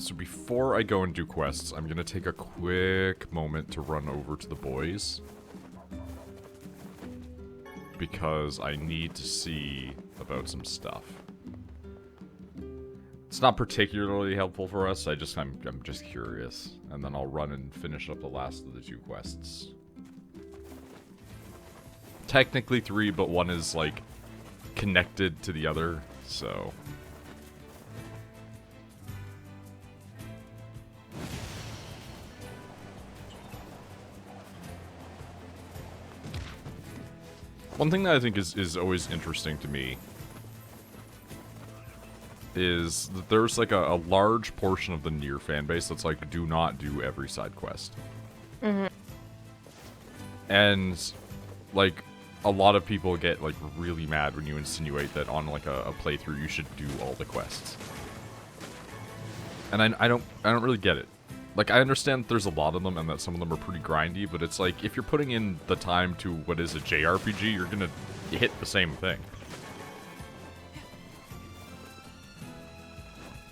So before I go and do quests, I'm gonna take a quick moment to run over to the boys. Because I need to see about some stuff. It's not particularly helpful for us, I'm just curious. And then I'll run and finish up the last of the 2 quests. Technically 3, but one is, like, connected to the other, so... One thing that I think is always interesting to me is that there's like a large portion of the NieR fanbase that's like, do not do every side quest. Mm-hmm. And like a lot of people get like really mad when you insinuate that on like a playthrough you should do all the quests. And I don't really get it. Like, I understand that there's a lot of them and that some of them are pretty grindy, but it's like, if you're putting in the time to what is a JRPG, you're gonna hit the same thing.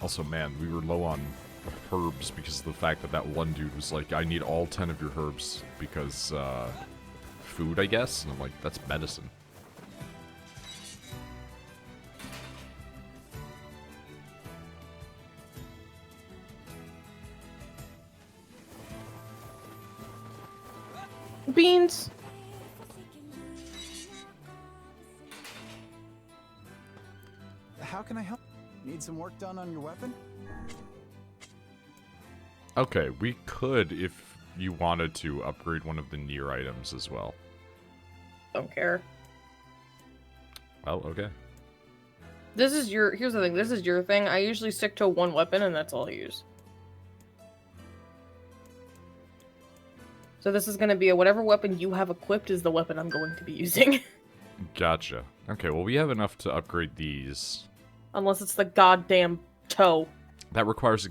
Also, man, we were low on herbs because of the fact that that one dude was like, I need all 10 of your herbs because, food, I guess? And I'm like, that's medicine. Beans. How can I help? Need some work done on your weapon? Okay, we could, if you wanted to, upgrade one of the NieR items as well. Don't care. Well, okay. This is your... Here's the thing. This is your thing. I usually stick to one weapon, and that's all I use. So this is going to be whatever weapon you have equipped is the weapon I'm going to be using. Gotcha. Okay, well, we have enough to upgrade these. Unless it's the goddamn toe. That requires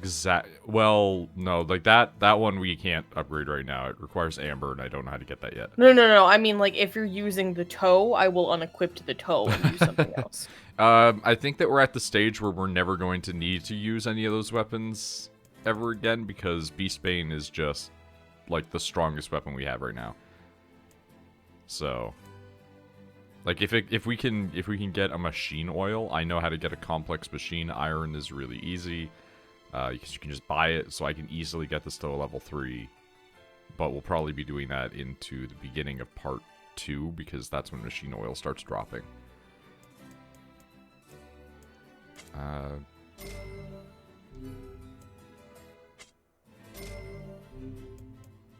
well, no, like that one we can't upgrade right now. It requires amber, and I don't know how to get that yet. No. I mean, like, if you're using the toe, I will unequip the toe and use something else. I think that we're at the stage where we're never going to need to use any of those weapons ever again, because Beastbane is just, like, the strongest weapon we have right now. So... like, if we can get a machine oil, I know how to get a complex machine. Iron is really easy, because you can just buy it, so I can easily get this to a level 3. But we'll probably be doing that into the beginning of part 2, because that's when machine oil starts dropping.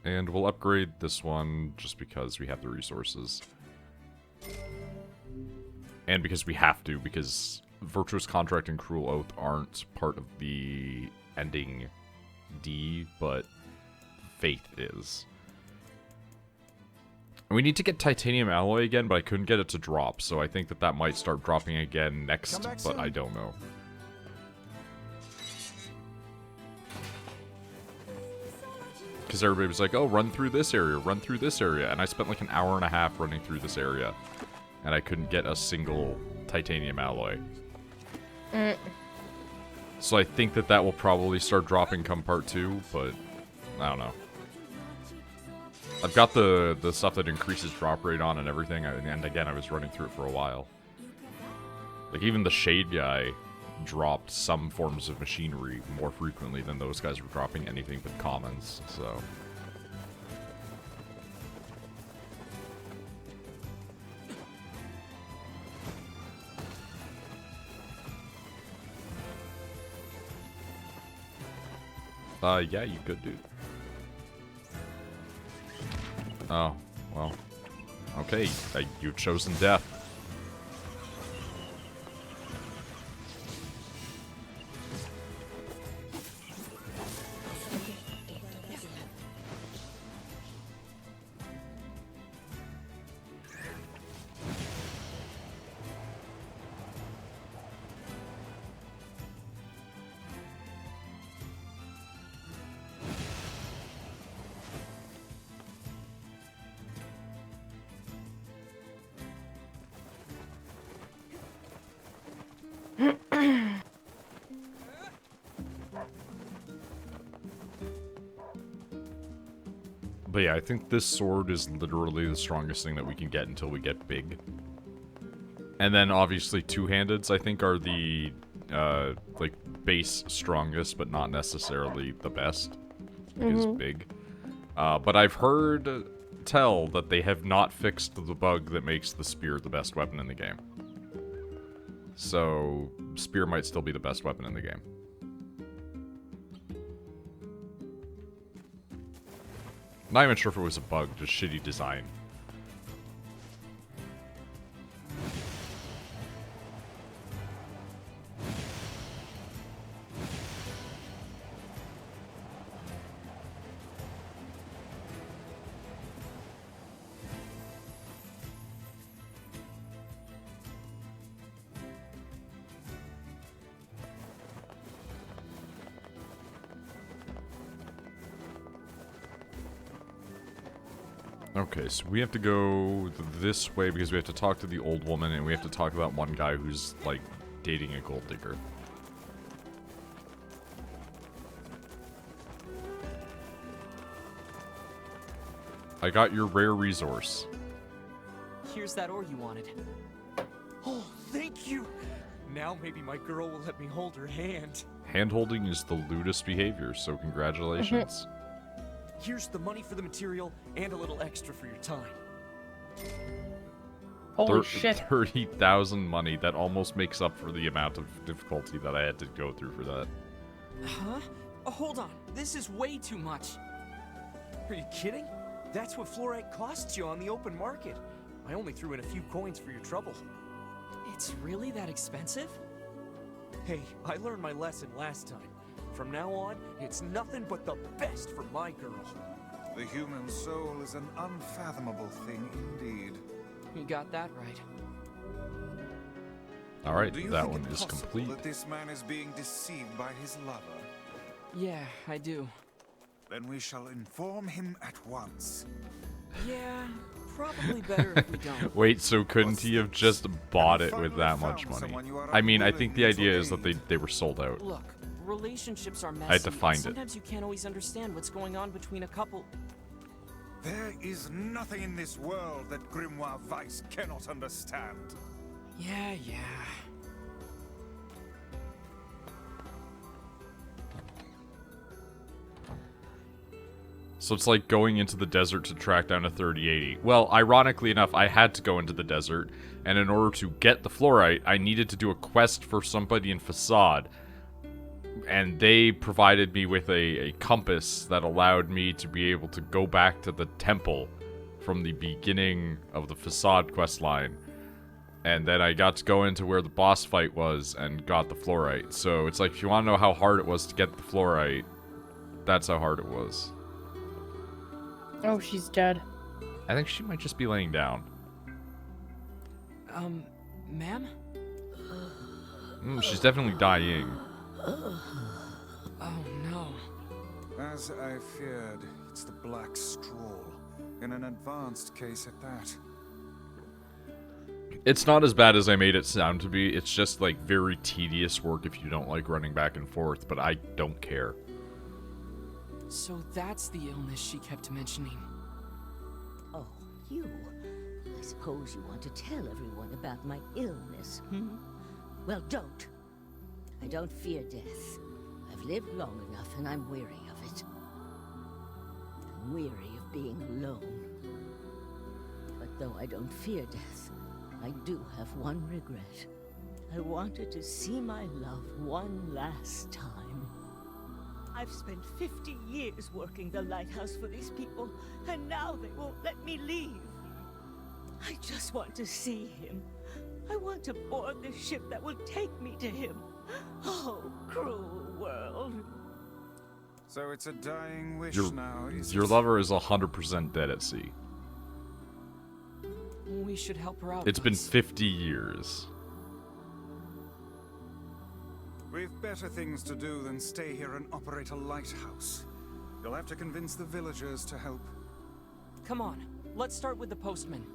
And we'll upgrade this one just because we have the resources. And because we have to, because Virtuous Contract and Cruel Oath aren't part of the ending D, but Faith is. And we need to get Titanium Alloy again, but I couldn't get it to drop, so I think that might start dropping again next, but soon. I don't know. Because everybody was like, oh, run through this area, and I spent like an hour and a half running through this area. And I couldn't get a single titanium alloy. So I think that will probably start dropping come part 2, but I don't know. I've got the stuff that increases drop rate on and everything, and again, I was running through it for a while. Like, even the Shade guy dropped some forms of machinery more frequently than those guys were dropping anything but commons, so... yeah, you could, dude. Oh, well. Okay, you've chosen death. But yeah, I think this sword is literally the strongest thing that we can get until we get big. And then obviously two-handeds, I think, are the, like, base strongest, but not necessarily the best. Is big. But I've heard tell that they have not fixed the bug that makes the spear the best weapon in the game. So, spear might still be the best weapon in the game. Not even sure if it was a bug, just shitty design. Okay, so we have to go this way because we have to talk to the old woman and we have to talk about one guy who's, like, dating a gold digger. I got your rare resource. Here's that ore you wanted. Oh, thank you! Now maybe my girl will let me hold her hand. Hand-holding is the lewdest behavior, so congratulations. Here's the money for the material and a little extra for your time. Holy shit. 30,000 money. That almost makes up for the amount of difficulty that I had to go through for that. Huh? Oh, hold on. This is way too much. Are you kidding? That's what fluorite costs you on the open market. I only threw in a few coins for your trouble. It's really that expensive? Hey, I learned my lesson last time. From now on, it's nothing but the best for my girl. The human soul is an unfathomable thing indeed. You got that right. Alright, Do you that think one it is possible complete. that this man is being deceived by his lover? Yeah, I do. Then we shall inform him at once. Yeah, probably better if we don't. Wait, so couldn't he have just bought it with that much money? I mean, I think the idea is that they were sold out. Look, relationships are messy. I had to find it. Sometimes you can't always understand what's going on between a couple. There is nothing in this world that Grimoire Weiss cannot understand. Yeah. So it's like going into the desert to track down a 3080. Well, ironically enough, I had to go into the desert, and in order to get the fluorite, I needed to do a quest for somebody in Facade. And they provided me with a compass that allowed me to be able to go back to the temple from the beginning of the Facade quest line. And then I got to go into where the boss fight was and got the fluorite. So it's like, if you want to know how hard it was to get the fluorite, that's how hard it was. Oh, she's dead. I think she might just be laying down. Ma'am? She's definitely dying. Oh, no. As I feared, it's the Black Scroll. In an advanced case at that. It's not as bad as I made it sound to be. It's just, like, very tedious work if you don't like running back and forth, but I don't care. So that's the illness she kept mentioning. Oh, you. I suppose you want to tell everyone about my illness, hmm? Well, don't. I don't fear death. I've lived long enough and I'm weary of it. I'm weary of being alone. But though I don't fear death, I do have one regret. I wanted to see my love one last time. I've spent 50 years working the lighthouse for these people, and now they won't let me leave. I just want to see him. I want to board the ship that will take me to him. Oh, cruel world. So it's a dying wish now, is Your it? lover is 100% dead at sea. We should help her out. It's been Weiss. 50 years. We've better things to do than stay here and operate a lighthouse. You'll have to convince the villagers to help. Come on, let's start with the postman.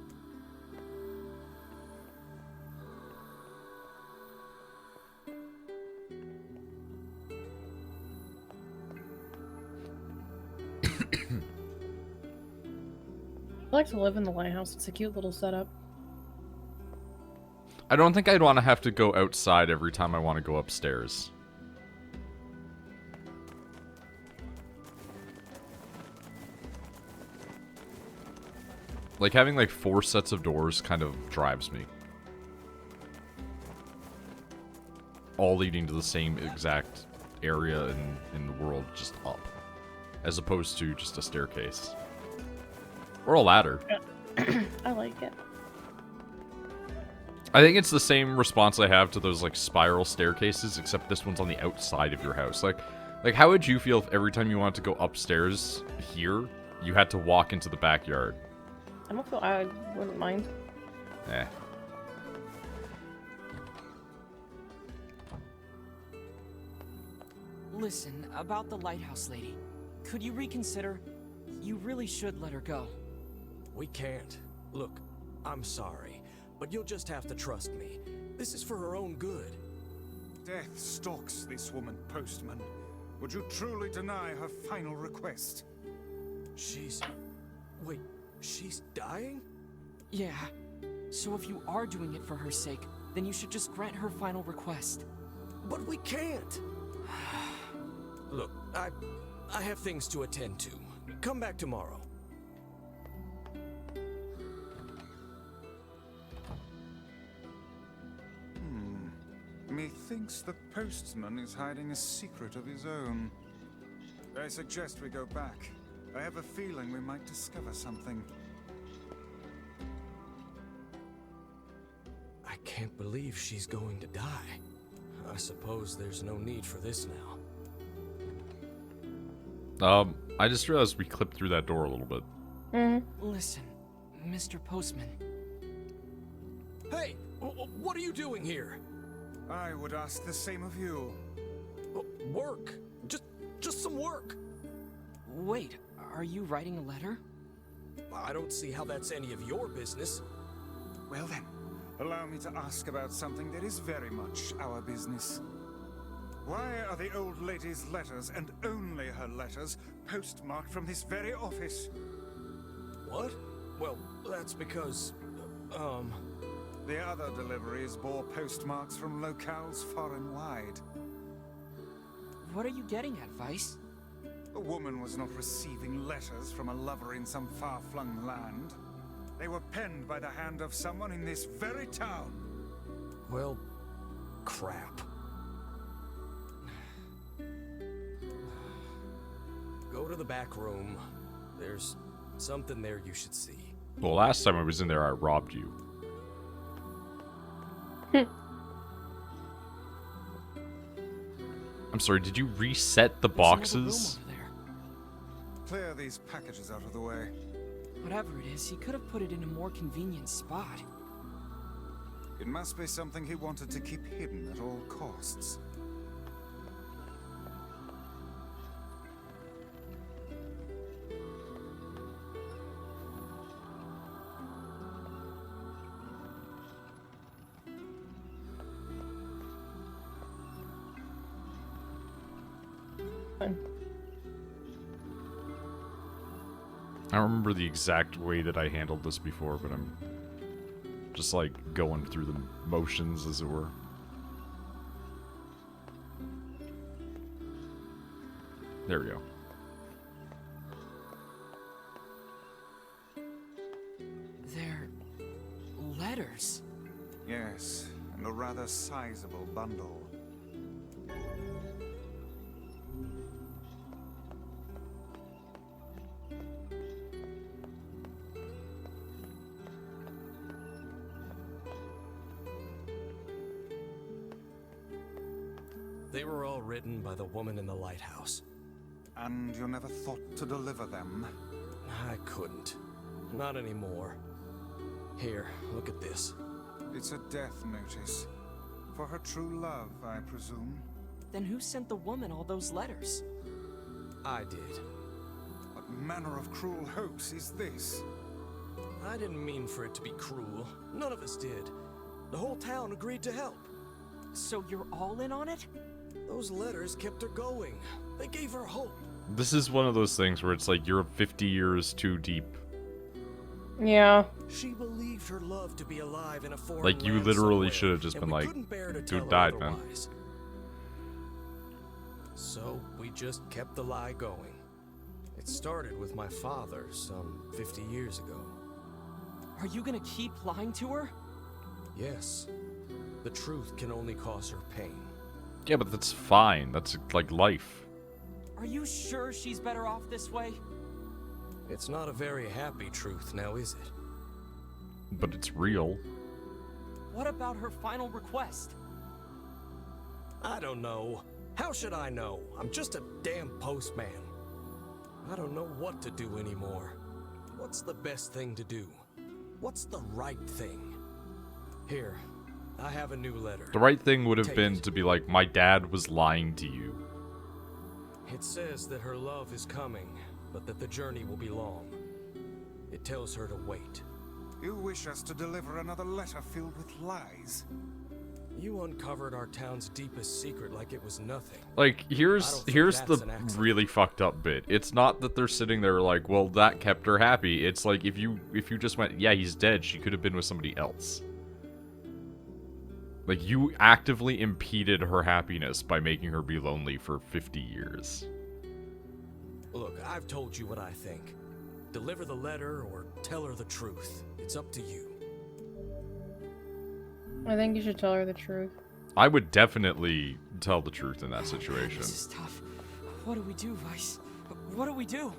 I like to live in the lighthouse. It's a cute little setup. I don't think I'd want to have to go outside every time I want to go upstairs. Like, having, like, 4 sets of doors kind of drives me. All leading to the same exact area in the world, just up. As opposed to just a staircase. Or a ladder. I like it. I think it's the same response I have to those, like, spiral staircases, except this one's on the outside of your house. Like, how would you feel if every time you wanted to go upstairs here, you had to walk into the backyard? I wouldn't mind. Eh. Listen, about the lighthouse lady. Could you reconsider? You really should let her go. We can't. Look, I'm sorry, but you'll just have to trust me. This is for her own good. Death stalks this woman, Postman. Would you truly deny her final request? Wait, she's dying? Yeah. So if you are doing it for her sake, then you should just grant her final request. But we can't. Look, I have things to attend to. Come back tomorrow. Methinks the postman is hiding a secret of his own. I suggest we go back. I have a feeling we might discover something. I can't believe she's going to die. I suppose there's no need for this now. I just realized we clipped through that door a little bit. Listen, Mr. Postman. Hey, what are you doing here? I would ask the same of you. Work. Just some work. Wait, are you writing a letter? I don't see how that's any of your business. Well then, allow me to ask about something that is very much our business. Why are the old lady's letters, and only her letters, postmarked from this very office? What? Well, that's because, The other deliveries bore postmarks from locales far and wide. What are you getting at, Vice? The woman was not receiving letters from a lover in some far-flung land. They were penned by the hand of someone in this very town. well, crap. Go to the back room. There's something there you should see. Well, last time I was in there, I robbed you. I'm sorry, did you reset the There's another room boxes? over there. Clear these packages out of the way. Whatever it is, he could have put it in a more convenient spot. It must be something he wanted to keep hidden at all costs. Fine. I don't remember the exact way that I handled this before, but I'm just like going through the motions, as it were. There we go. They're letters. Yes, and a rather sizable bundle. They were all written by the woman in the lighthouse. And you never thought to deliver them? I couldn't. Not anymore. Here, look at this. It's a death notice. For her true love, I presume. Then who sent the woman all those letters? I did. What manner of cruel hoax is this? I didn't mean for it to be cruel. None of us did. The whole town agreed to help. So you're all in on it? Those letters kept her going. They gave her hope. This is one of those things where it's like you're 50 years too deep Yeah. She believed her love to be alive in a foreign Like, you land literally somewhere, should have just and been we like, couldn't bear to dude tell her died, man. otherwise. So we just kept the lie going. It started with my father some 50 years ago. Are you gonna keep lying to her? Yes. The truth can only cause her pain. Yeah, but that's fine. That's like life. Are you sure she's better off this way? It's not a very happy truth now, is it? But it's real. What about her final request? I don't know. How should I know? I'm just a damn postman. I don't know what to do anymore. What's the best thing to do? What's the right thing? Here, I have a new letter. The right thing would have Take been it. to be like, my dad was lying to you. It says that her love is coming, but that the journey will be long. It tells her to wait. You wish us to deliver another letter filled with lies? You uncovered our town's deepest secret like it was nothing. Like, I here's don't think the that's an accident. really fucked up bit. It's not that they're sitting there like, well, that kept her happy. It's like, if you just went, yeah, he's dead, she could have been with somebody else. Like, you actively impeded her happiness by making her be lonely for 50 years. Look, I've told you what I think. Deliver the letter or tell her the truth. It's up to you. I think you should tell her the truth. I would definitely tell the truth in that situation. This is tough. What do we do, Vice? What do we do?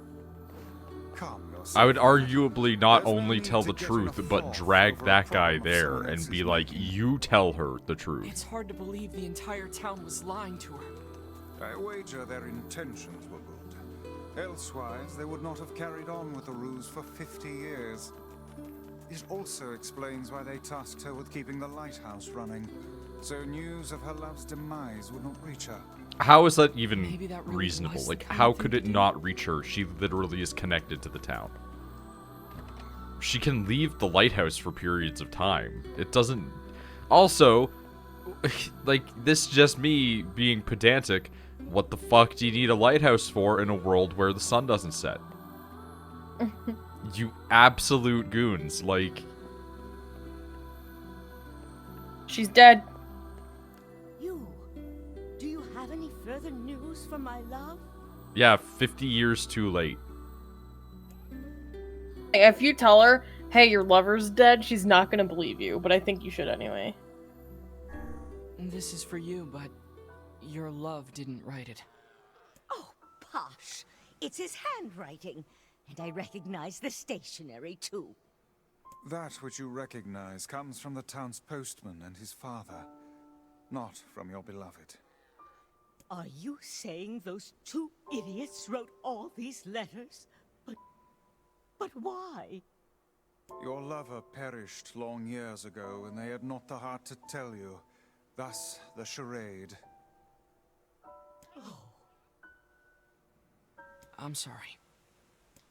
Calm yourself. I would arguably not There's no only need tell to the get truth, in a but froth drag over a that guy problem of there someone and else's be like, making. you tell her the truth. It's hard to believe the entire town was lying to her. I wager their intentions were good. Elsewise, they would not have carried on with the ruse for 50 years. It also explains why they tasked her with keeping the lighthouse running, so news of her love's demise would not reach her. How is that even Maybe that really reasonable? was the Like, kind how of thing could to it do. not reach her? She literally is connected to the town. She can leave the lighthouse for periods of time. It doesn't... Also, like, this is just me being pedantic. What the fuck do you need a lighthouse for in a world where the sun doesn't set? You absolute goons. Like... She's dead. You. Do you have any further news from my love? Yeah, 50 years too late. If you tell her, hey, your lover's dead, she's not gonna believe you, but I think you should anyway. This is for you, but your love didn't write it. Oh, posh. It's his handwriting. And I recognize the stationery, too. That which you recognize comes from the town's postman and his father, not from your beloved. Are you saying those two idiots wrote all these letters? But why? Your lover perished long years ago, and they had not the heart to tell you. Thus, the charade. Oh, I'm sorry.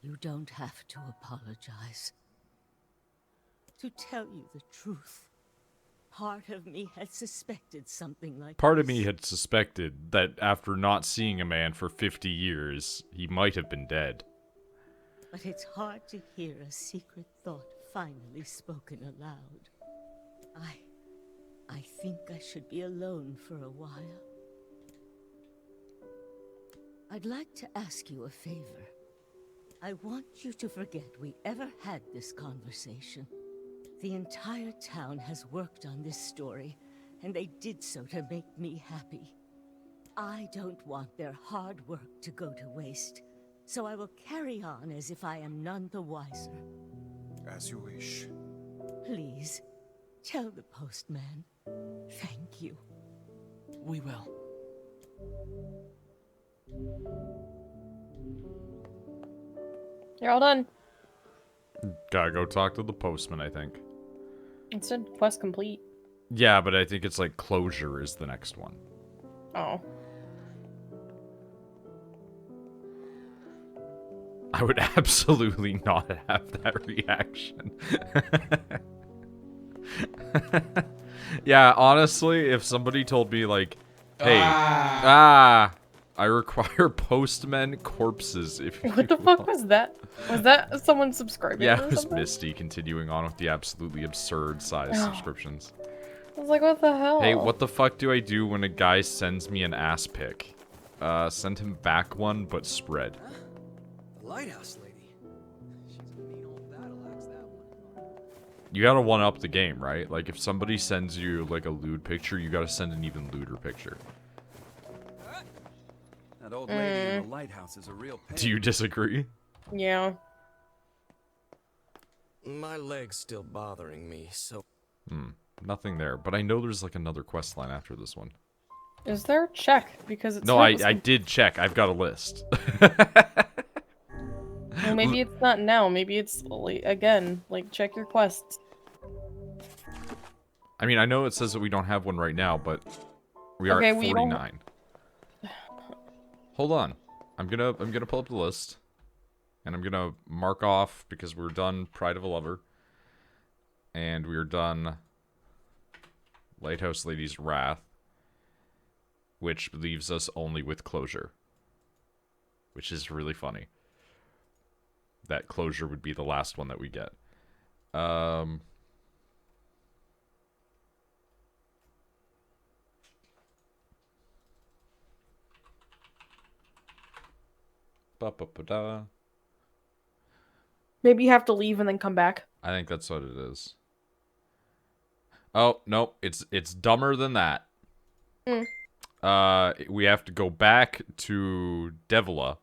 you don't have to apologize. To tell you the truth, part of me had suspected something like Part of this. me had suspected that after not seeing a man for 50 years, he might have been dead. But it's hard to hear a secret thought finally spoken aloud. I think I should be alone for a while. I'd like to ask you a favor. I want you to forget we ever had this conversation. The entire town has worked on this story, and they did so to make me happy. I don't want their hard work to go to waste, so I will carry on as if I am none the wiser. As you wish. Please, tell the postman. Thank you. We will. You're all done. Gotta go talk to the postman, I think. It said quest complete. Yeah, but I think it's like closure is the next one. Oh. I would absolutely not have that reaction. Yeah, honestly, if somebody told me like, hey, I require postmen corpses if you What the fuck was that? Was that someone subscribing? Yeah, or it was something? Misty continuing on with the absolutely absurd size Oh. subscriptions. I was like, what the hell? Hey, what the fuck do I do when a guy sends me an ass pic? Send him back one, but spread. The lighthouse lady. She's a mean old battle axe, that one. You gotta one-up the game, right? Like, if somebody sends you, like, a lewd picture, you gotta send an even lewder picture. That old lady in the lighthouse is a real pain. Do you disagree? Yeah. My leg's still bothering me, so... Nothing there, but I know there's, like, another quest line after this one. Is there? Check, because it's No, not I did check. I've got a list. Well, maybe it's not now. Maybe it's again. Like, check your quests. I mean, I know it says that we don't have one right now, but we are Okay, at we don't- 49. Hold on. I'm gonna pull up the list. And I'm gonna mark off, because we're done Pride of a Lover. And we're done Lighthouse Lady's Wrath. Which leaves us only with Closure. Which is really funny. That Closure would be the last one that we get. Ba-ba-ba-da. Maybe you have to leave and then come back. I think that's what it is. Oh, no, it's dumber than that. We have to go back to Devila.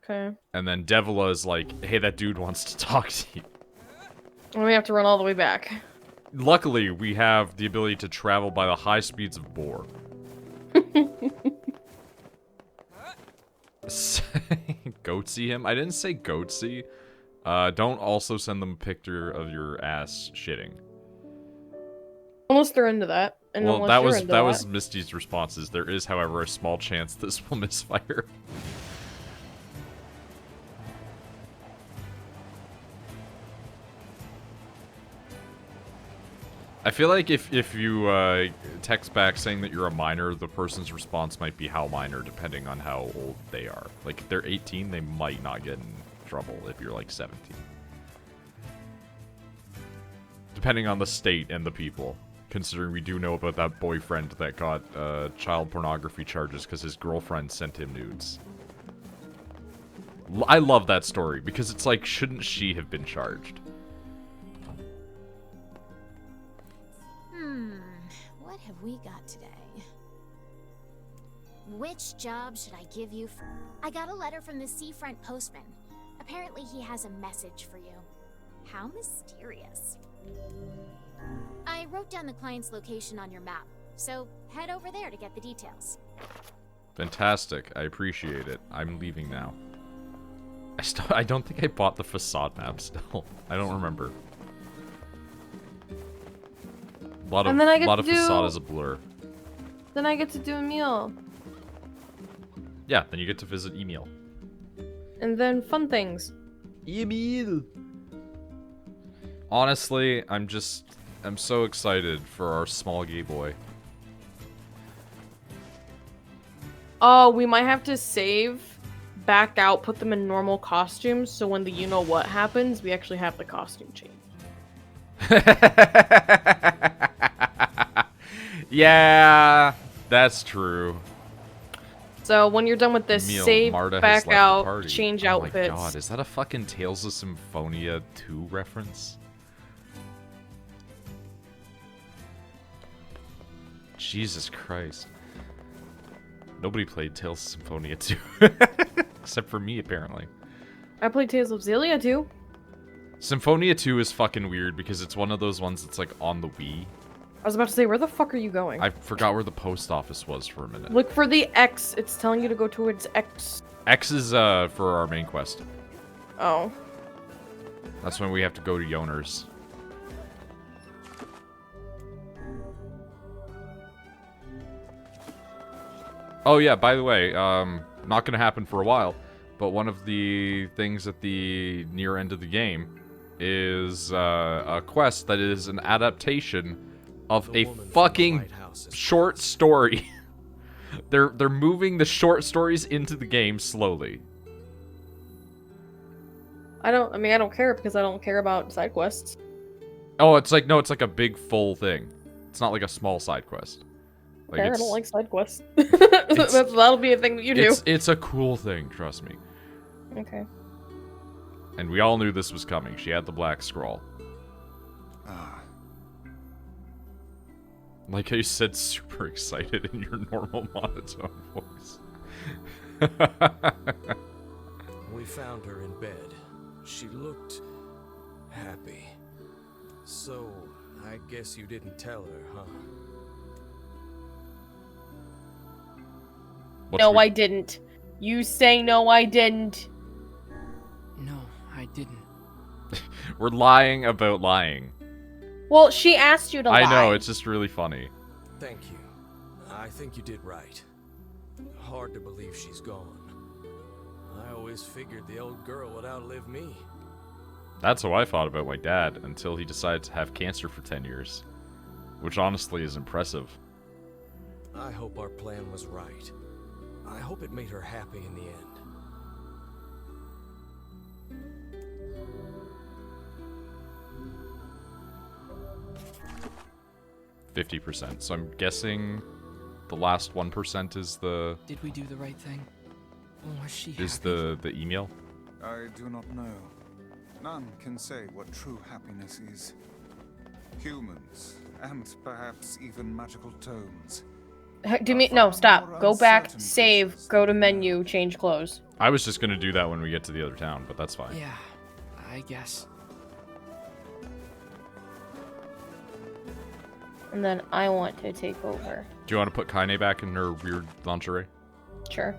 Okay. And then Devila is like, hey, that dude wants to talk to you. And we have to run all the way back. Luckily, we have the ability to travel by the high speeds of Boar. Goatsy him? I didn't say goatsy. Don't also send them a picture of your ass shitting. Unless they're into that. And Well, unless that you're was into that was Misty's responses. There is, however, a small chance this will misfire. I feel like if you text back saying that you're a minor, the person's response might be how minor, depending on how old they are. Like, if they're 18, they might not get in trouble if you're, like, 17. Depending on the state and the people. Considering we do know about that boyfriend that got child pornography charges because his girlfriend sent him nudes. I love that story, because it's like, shouldn't she have been charged? What have we got today? Which job should I give you? I got a letter from the seafront postman. Apparently he has a message for you. How mysterious. I wrote down the client's location on your map, so head over there to get the details. Fantastic. I appreciate it. I'm leaving now. I don't think I bought the facade map still. I don't remember. A lot And then I get lot to of do- facade is a blur. Then I get to do a meal. Yeah, then you get to visit Emil. And then fun things. Emil! Honestly, I'm so excited for our small gay boy. Oh, we might have to save, back out, put them in normal costumes, so when the you-know-what happens, we actually have the costume change. Yeah, that's true. So when you're done with this, Emil, save, Marta has back left the out, party. change Oh outfits. my god, is that a fucking Tales of Symphonia 2 reference? Jesus Christ. Nobody played Tales of Symphonia 2. Except for me, apparently. I played Tales of Xillia too. Symphonia 2 is fucking weird because it's one of those ones that's like on the Wii. I was about to say, where the fuck are you going? I forgot where the post office was for a minute. Look for the X. It's telling you to go towards X. X is for our main quest. Oh. That's when we have to go to Yoner's. Oh yeah, by the way, not gonna happen for a while, but one of the things at the near end of the game is a quest that is an adaptation of The a woman from the fucking lighthouse is- short story They're moving the short stories into the game slowly. I don't care because I don't care about side quests. Oh, it's like no, it's like a big full thing. It's not like a small side quest. Like I it's, don't like side quests. That'll be a thing that you do. It's a cool thing, trust me. Okay. And we all knew this was coming. She had the black scroll. Ah, Like how you said super excited in your normal monotone voice. We found her in bed. She looked happy. So, I guess you didn't tell her, huh? No, I didn't. You say no, I didn't. No, I didn't. We're lying about lying. Well, she asked you to lie. I know, it's just really funny. Thank you. I think you did right. Hard to believe she's gone. I always figured the old girl would outlive me. That's how I thought about my dad until he decided to have cancer for 10 years. Which honestly is impressive. I hope our plan was right. I hope it made her happy in the end. %. So I'm guessing the last 1% is the Did we do the right thing? Was she is happy? the email. I do not know. None can say what true happiness is. Humans, and perhaps even magical tomes. No, stop. Go back, save, go to menu, change clothes. I was just gonna do that when we get to the other town, but that's fine. Yeah, I guess. And then I want to take over. Do you want to put Kaine back in her weird lingerie? Sure.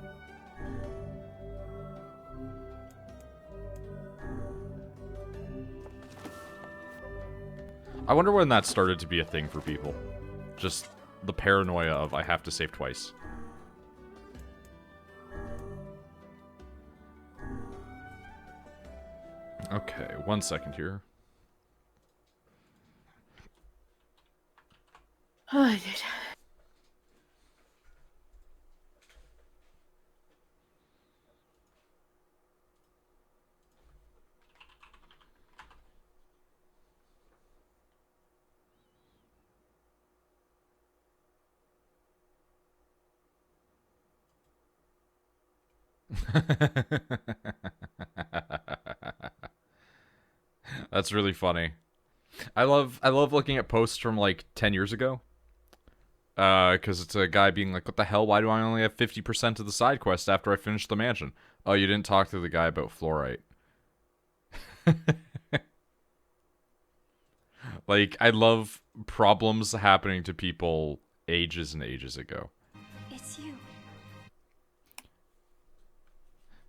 I wonder when that started to be a thing for people. Just the paranoia of I have to save twice. Okay, 1 second here. Oh, I did. That's really funny. I love looking at posts from like 10 years ago. Because it's a guy being like, what the hell, why do I only have 50% of the side quest after I finish the mansion? Oh, you didn't talk to the guy about fluorite. Like, I love problems happening to people ages and ages ago. It's you.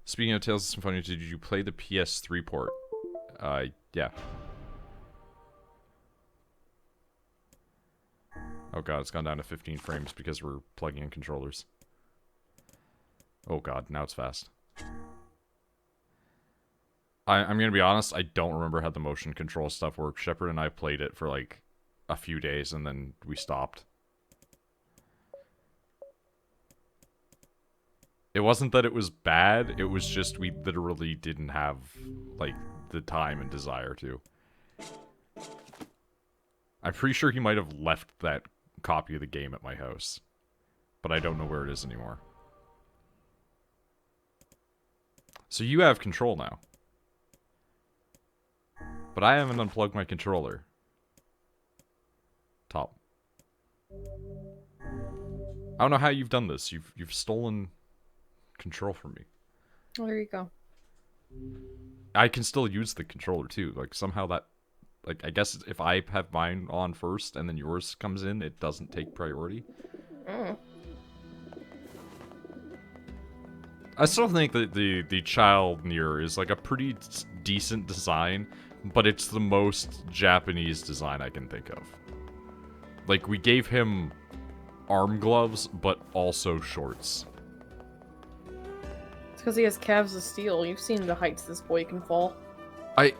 Speaking of Tales of Symphonia, did you play the PS3 port? Yeah. Oh god, it's gone down to 15 frames because we're plugging in controllers. Oh god, now it's fast. I'm gonna be honest, I don't remember how the motion control stuff works. Shepard and I played it for like a few days and then we stopped. It wasn't that it was bad, it was just we literally didn't have, like, the time and desire to. I'm pretty sure he might have left that copy of the game at my house. But I don't know where it is anymore. So you have control now. But I haven't unplugged my controller. Top. I don't know how you've done this. You've stolen control from me. Well, there you go. I can still use the controller too. Like somehow that, like, I guess if I have mine on first and then yours comes in, it doesn't take priority. Mm. I still think that the child NieR is like a pretty decent design, but it's the most Japanese design I can think of. Like, we gave him arm gloves, but also shorts. It's because he has calves of steel. You've seen the heights this boy can fall.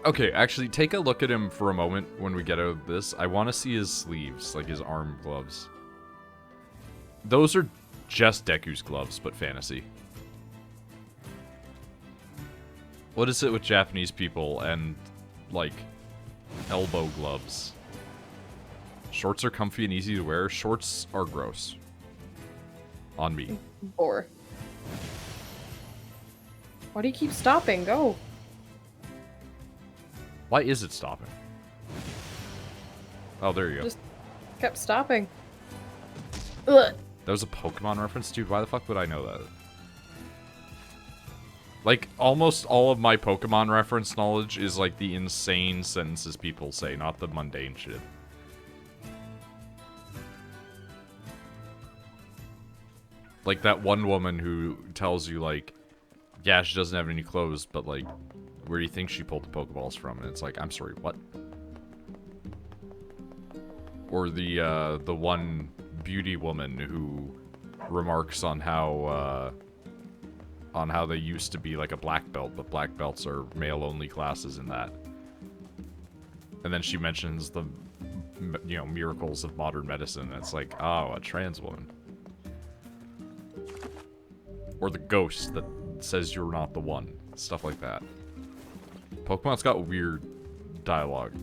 Okay, actually, take a look at him for a moment when we get out of this. I want to see his sleeves, like his arm gloves. Those are just Deku's gloves, but fantasy. What is it with Japanese people and, like, elbow gloves? Shorts are comfy and easy to wear. Shorts are gross. On me. Or. Why do you keep stopping? Go. Why is it stopping? Oh, there you go. Just kept stopping. Ugh. That was a Pokemon reference? Dude, why the fuck would I know that? Like, almost all of my Pokemon reference knowledge is, like, the insane sentences people say, not the mundane shit. Like, that one woman who tells you, like, yeah, she doesn't have any clothes, but, like, where do you think she pulled the Pokeballs from? And it's like, I'm sorry, what? Or the one beauty woman who remarks on how they used to be like a black belt, but black belts are male-only classes in that. And then she mentions the, you know, miracles of modern medicine. And it's like, oh, a trans woman. Or the ghost that says you're not the one. Stuff like that. Pokemon's got weird dialogue.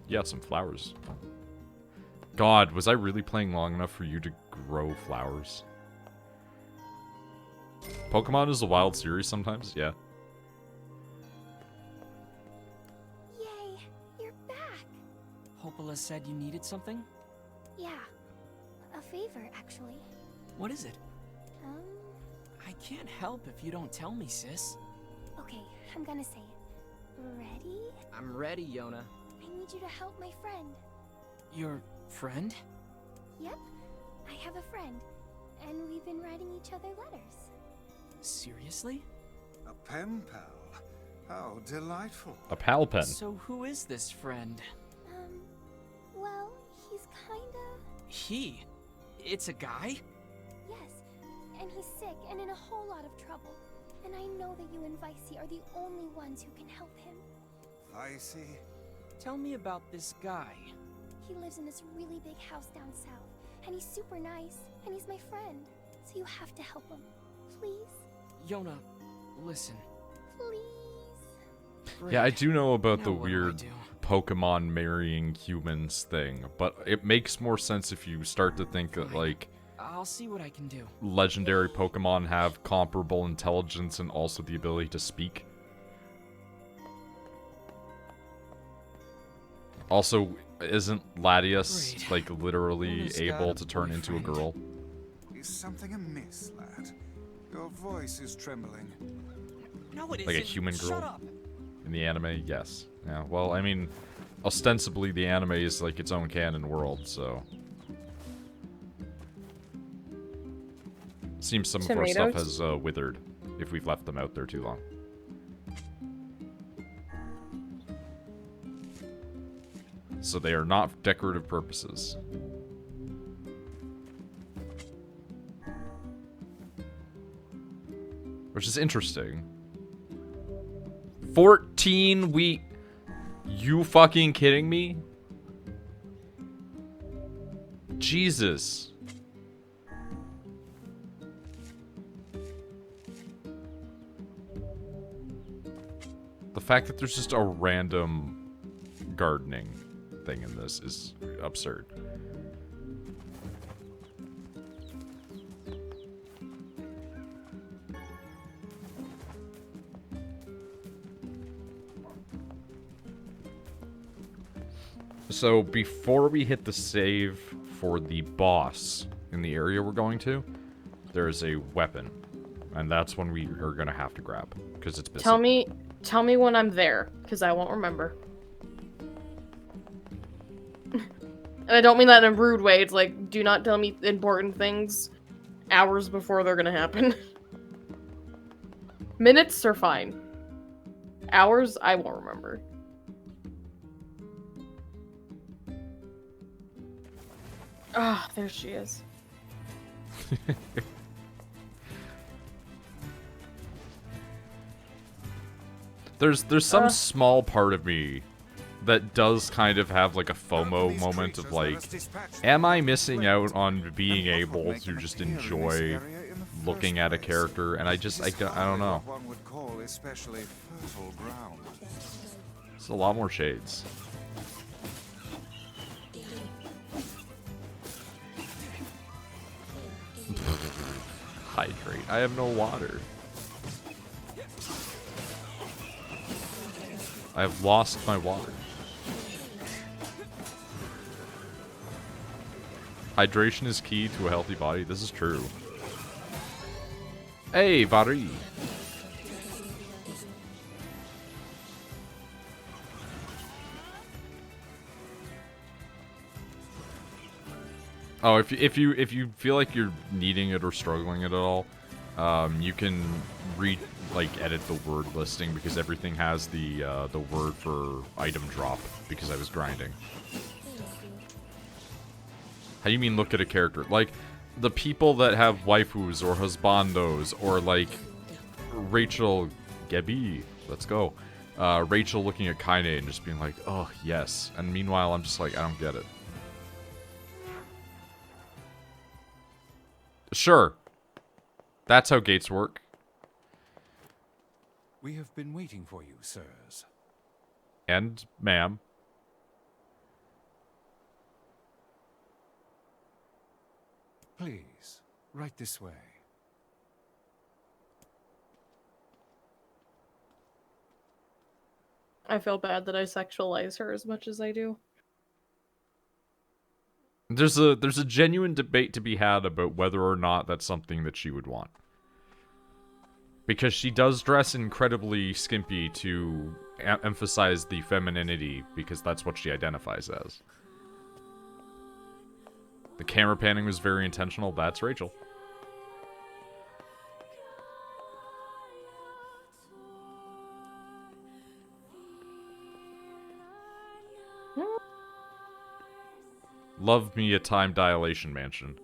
Yeah, some flowers. God, was I really playing long enough for you to grow flowers? Pokemon is a wild series sometimes, yeah. Yay, you're back. Hopola said you needed something? Yeah, a favor, actually. What is it? Um, I can't help if you don't tell me, sis. okay, I'm gonna say it. Ready? I'm ready, Yona. I need you to help my friend. Your friend? Yep, I have a friend, and we've been writing each other letters. Seriously? A pen pal. How delightful. A pal pen. So who is this friend? Well, he's kinda... He? It's a guy? Yes, and he's sick and in a whole lot of trouble. And I know that you and Vicey are the only ones who can help him. Vicey? Tell me about this guy. He lives in this really big house down south, and he's super nice, and he's my friend. So you have to help him. Please? Yona, listen. Please? Great. Yeah, I do know about Now the what do I weird do? Pokemon marrying humans thing, but it makes more sense if you start to think that, like, I'll see what I can do. legendary Pokemon have comparable intelligence and also the ability to speak. Also, isn't Latias, Great. like, literally Luna's able got to a turn into a boyfriend. girl? Is something amiss, lad? Your voice is trembling. No, it Like a isn't. human girl? Shut up. In the anime, yes. Yeah, well, I mean, ostensibly the anime is, like, its own canon world, so... Seems some of our stuff Tomatoes? has withered, if we've left them out there too long. So they are not for decorative purposes. Which is interesting. 14 week... You fucking kidding me? Jesus. The fact that there's just a random gardening thing in this is absurd. So before we hit the save for the boss in the area we're going to, there is a weapon. And that's one we are going to have to grab because it's missing. Tell me when I'm there, because I won't remember. And I don't mean that in a rude way. It's like, do not tell me important things hours before they're gonna happen. Minutes are fine. Hours, I won't remember. Ah, there she is. There's some small part of me that does kind of have like a FOMO moment of like, am I missing out on being able to just enjoy looking at a character? And I don't know. It's a lot more shades. Hydrate. I have no water. I have lost my water. Hydration is key to a healthy body. This is true. Hey, Vari. Oh, if you feel like you're needing it or struggling it at all, you can edit the word listing because everything has the word for item drop because I was grinding. How do you mean look at a character? Like, the people that have waifus or husbandos or like Rachel Gebi, let's go. Rachel looking at Kaine and just being like, oh yes. And meanwhile I'm just like, I don't get it. Sure. That's how gates work. We have been waiting for you, sirs. And ma'am. Please, right this way. I feel bad that I sexualize her as much as I do. There's a genuine debate to be had about whether or not that's something that she would want. Because she does dress incredibly skimpy to emphasize the femininity, because that's what she identifies as. The camera panning was very intentional. That's Rachel. Love me a time dilation mansion.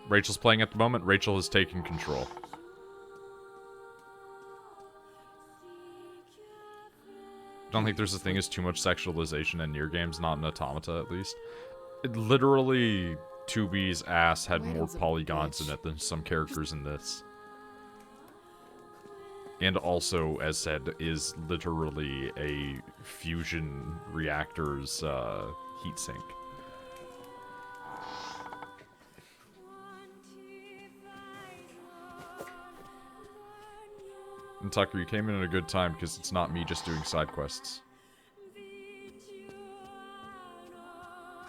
Rachel's playing at the moment. Rachel has taken control. I don't think there's a thing as too much sexualization in NieR games, not in Automata at least. It literally, 2B's ass had more polygons in it than some characters in this. And also, as said, is literally a fusion reactor's heatsink. And Tucker, you came in at a good time because it's not me just doing side quests.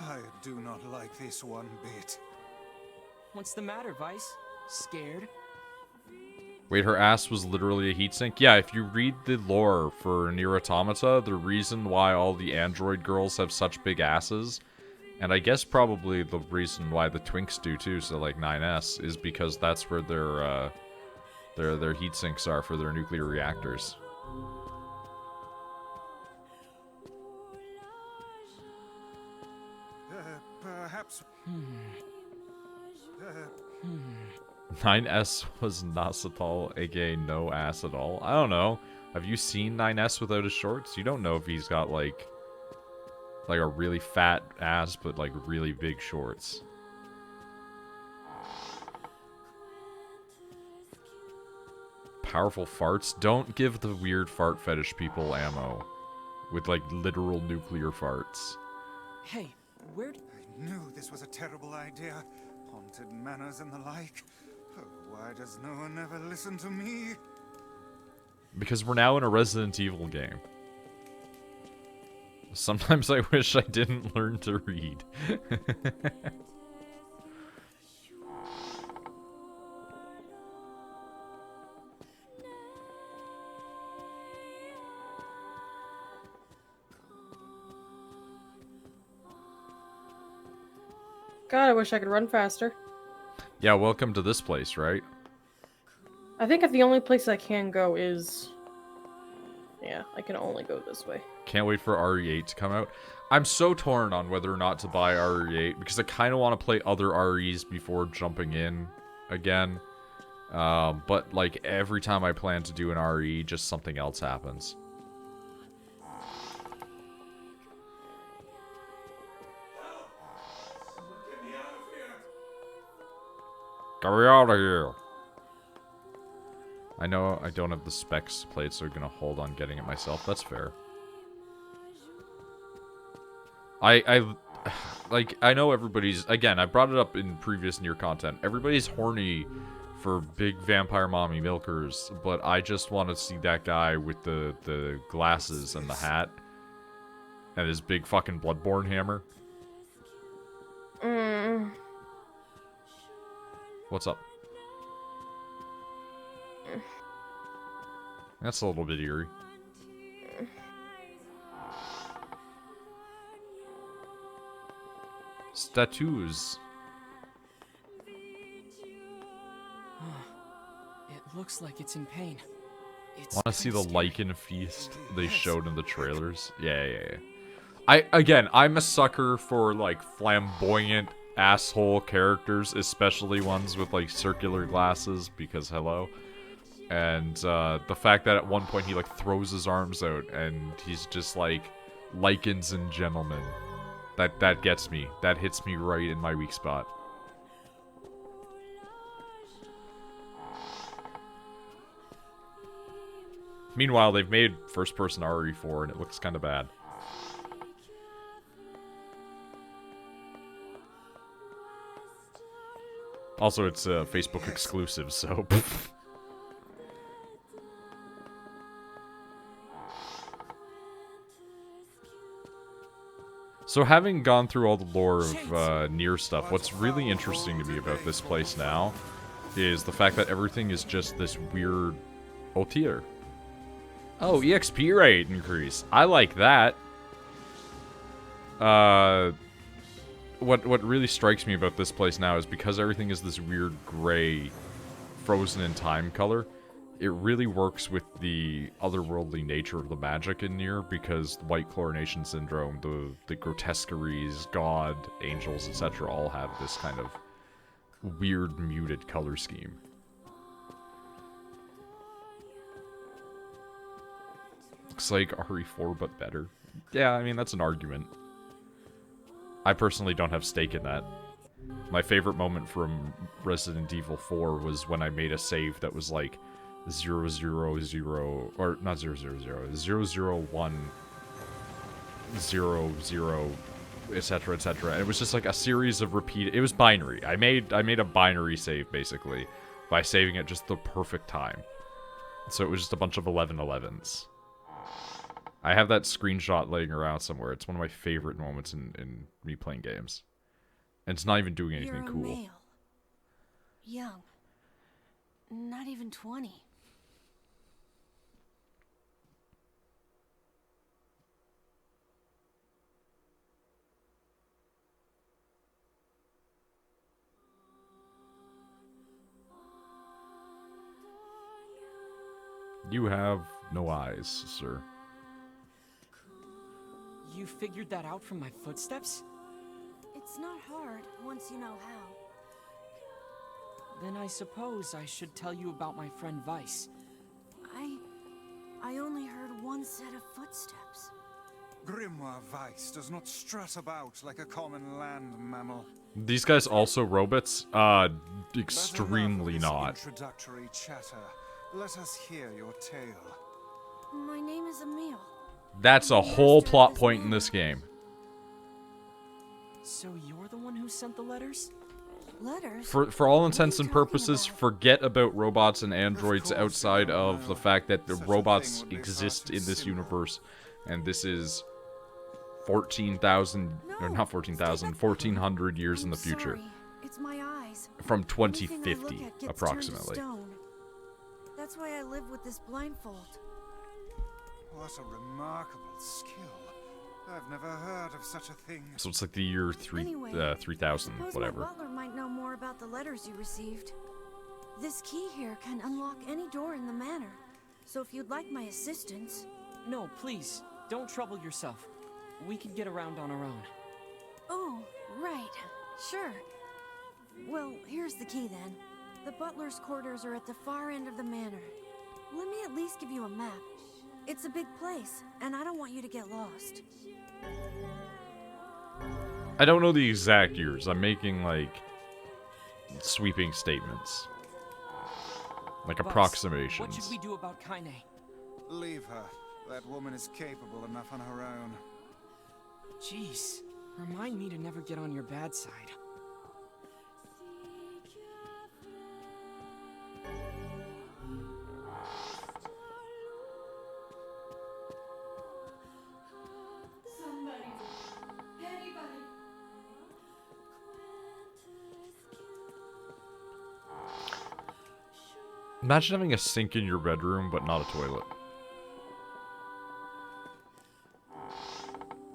I do not like this one bit. What's the matter, Vice? Scared? Wait, her ass was literally a heatsink? Yeah, if you read the lore for NieR Automata, the reason why all the android girls have such big asses, and I guess probably the reason why the twinks do too, so like 9S, is because that's where their heatsinks are for their nuclear reactors. Perhaps... 9S was Nasatal, aka no ass at all. I don't know. Have you seen 9S without his shorts? You don't know if he's got like a really fat ass, but like really big shorts. Powerful farts. Don't give the weird fart fetish people ammo with like literal nuclear farts. Hey, where? I knew this was a terrible idea. Haunted manors and the like. Oh, why does no one ever listen to me? Because we're now in a Resident Evil game. Sometimes I wish I didn't learn to read. God, I wish I could run faster. Yeah, welcome to this place, right? I think the only place I can go is Yeah, I can only go this way. Can't wait for RE8 to come out. I'm so torn on whether or not to buy RE8 because I kind of want to play other REs before jumping in again. But like every time I plan to do an RE, just something else happens. Get me out of here! I know I don't have the specs played, so I'm gonna hold on getting it myself. That's fair. I know everybody's, again, I brought it up in previous NieR content. Everybody's horny for big vampire mommy milkers, but I just want to see that guy with the glasses and the hat and his big fucking Bloodborne hammer. What's up? That's a little bit eerie. Statues. It looks like it's in pain. Want to see the lichen feast they showed in the trailers? Yeah. I'm a sucker for like flamboyant asshole characters, especially ones with like circular glasses, because hello. And the fact that at one point he like throws his arms out and he's just like lichens and gentlemen. That gets me. That hits me right in my weak spot. Meanwhile, they've made first-person RE4 and it looks kind of bad. Also, it's a Facebook exclusive, so... So having gone through all the lore of NieR stuff, what's really interesting to me about this place now is the fact that everything is just this weird tier. Oh, EXP rate increase. I like that. What really strikes me about this place now is because everything is this weird gray, frozen in time color, it really works with the otherworldly nature of the magic in NieR, because white chlorination syndrome, the grotesqueries, god, angels, etc. all have this kind of weird muted color scheme. Looks like RE4 but better. Yeah, I mean, that's an argument. I personally don't have stake in that. My favorite moment from Resident Evil 4 was when I made a save that was like 000, or not 000, 001, 00, etc, etc. And it was just like a series of repeated. It was binary. I made a binary save basically by saving at just the perfect time. So it was just a bunch of 1111s. I have that screenshot laying around somewhere. It's one of my favorite moments in me playing games. And it's not even doing anything cool. You're a male. Young. Not even 20. You have no eyes, sir. You figured that out from my footsteps? It's not hard once you know how. Then I suppose I should tell you about my friend Vice. I only heard one set of footsteps. Grimoire Weiss does not strut about like a common land mammal. These guys also robots? Extremely not. Introductory chatter. Let us hear your tale. My name is Emil. That's a whole plot point in this game. So you're the one who sent the letters? Letters? For all intents and purposes, forget about robots and androids outside of the fact that the robots exist in this universe, and this is 14,000, or not 14,000, 1,400 years in the future. Sorry. It's my eyes. From Anything I 2050, look at gets turned to approximately. stone. That's why I live with this blindfold. What a remarkable skill. I've never heard of such a thing. So it's like the year 3000, Suppose whatever. my butler might know more about the letters you received. This key here can unlock any door in the manor. So if you'd like my assistance... No, please, don't trouble yourself. We can get around on our own. Oh, right. Sure. Well, here's the key then. The butler's quarters are at the far end of the manor. Let me at least give you a map. It's a big place, and I don't want you to get lost. I don't know the exact years. I'm making, like, sweeping statements. Like Buzz, approximations. What should we do about Kaine? Leave her. That woman is capable enough on her own. Jeez, remind me to never get on your bad side. Imagine having a sink in your bedroom, but not a toilet.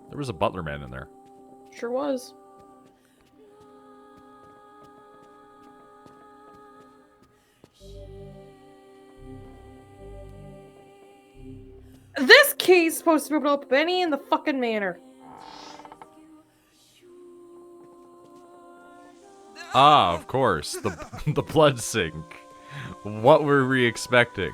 There was a butler man in there. Sure was. This key's supposed to be able to open any in the fucking manor. Ah, of course. The blood sink. What were we expecting?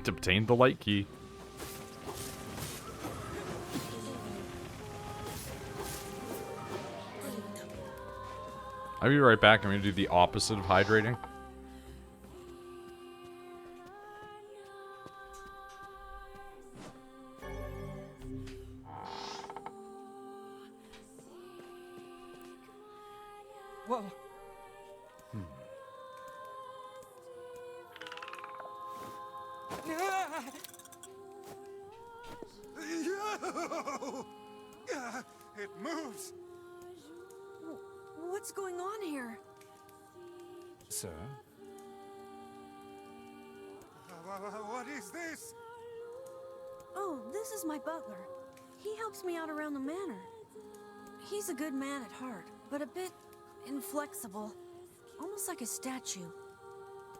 To obtain the light key. I'll be right back. I'm going to do the opposite of hydrating. Whoa. It moves! What's going on here? Sir? What is this? Oh, this is my butler. He helps me out around the manor. He's a good man at heart, but a bit inflexible. Almost like a statue.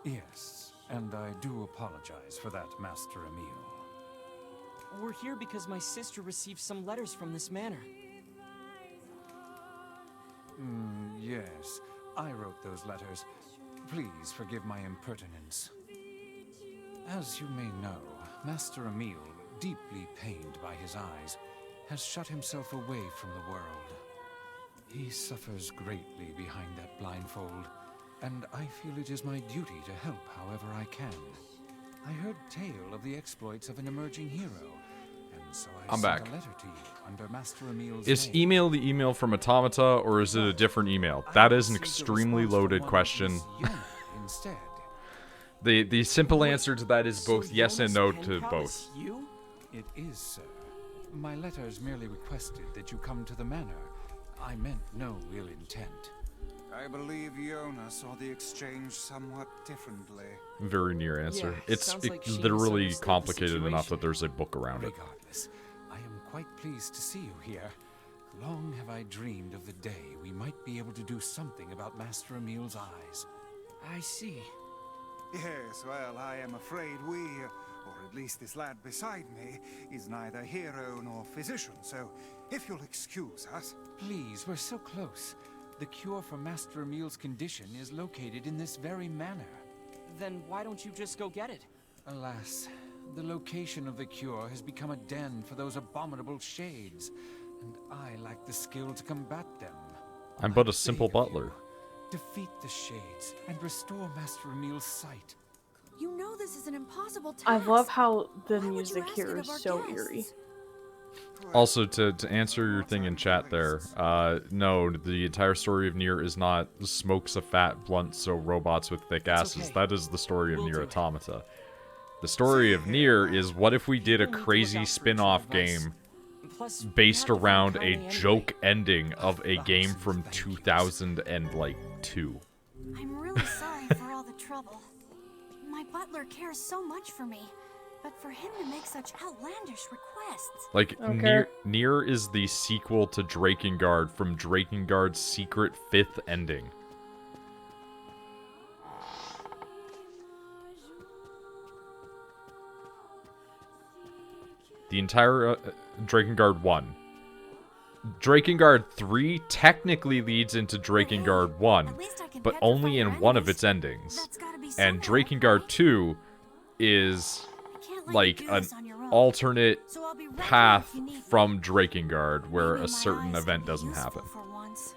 Yes, and I do apologize for that, Master Emil. We're here because my sister received some letters from this manor. Yes, I wrote those letters. Please forgive my impertinence. As you may know, Master Emil, deeply pained by his eyes, has shut himself away from the world. He suffers greatly behind that blindfold, and I feel it is my duty to help however I can. I heard tale of the exploits of an emerging hero, and so I I'm sent back. a letter to you under Master Emil's Is name. email the email from Automata, or is it a different email? That is an extremely loaded question. Instead. The simple answer to that is both So yes and Jonas no Pen to Pal both. is You? It is, sir. My letters merely requested that you come to the manor. I meant no ill intent. I believe Yona saw the exchange somewhat differently. Very near answer. Yeah, It's sounds like she literally misunderstood the complicated enough situation. that there's a book around it. Regardless, I am quite pleased to see you here. Long have I dreamed of the day we might be able to do something about Master Emil's eyes. I see. Yes, well, I am afraid we, or at least this lad beside me, is neither hero nor physician, so if you'll excuse us. Please, we're so close. The cure for Master Emil's condition is located in this very manor. Then why don't you just go get it? Alas, the location of the cure has become a den for those abominable shades, and I lack the skill to combat them. I'm but I a simple beg of butler. you, defeat the shades and restore Master Emil's sight. You know this is an impossible task. I love how the Why would you music ask here it is of our so guests? eerie. Also, to answer your thing in chat there, no, the entire story of NieR is not smokes a fat blunt so robots with thick asses. okay. That is the story of We'll NieR do it. Automata. The story of NieR is what if we did a People need to look crazy out for each spin-off other, Vice. game Plus, we based have to find around Kaine a anyway. joke ending of a game Vice, from thank you. 2002. I'm really sorry for all the trouble. My butler cares so much for me, But for him to make such outlandish requests... Like, Okay. NieR is the sequel to Drakengard from Drakengard's secret 5th ending. The entire Drakengard 1. Drakengard 3 technically leads into Drakengard 1, but only in one of its endings. And Drakengard 2 is like an alternate path from Drakengard where a certain event doesn't happen. This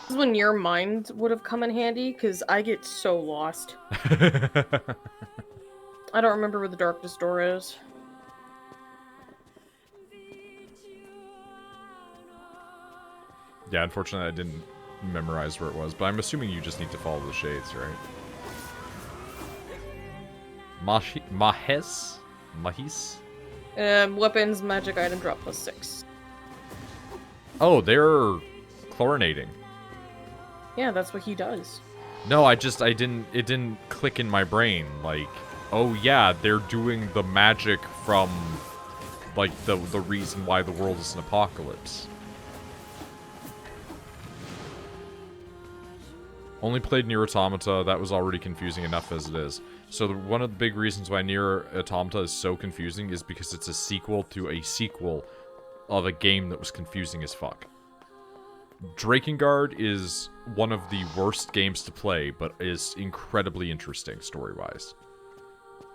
is when your mind would have come in handy, because I get so lost. I don't remember where the darkest door is. Yeah, unfortunately I didn't memorize where it was, but I'm assuming you just need to follow the shades, right? Mahis? Weapons, magic item drop +6. Oh, they're chlorinating. Yeah, that's what he does. No, it didn't click in my brain. Like, oh yeah, they're doing the magic from, like, the reason why the world is an apocalypse. Only played NieR Automata, that was already confusing enough as it is. So one of the big reasons why NieR Automata is so confusing is because it's a sequel to a sequel of a game that was confusing as fuck. Drakengard is one of the worst games to play, but is incredibly interesting story-wise.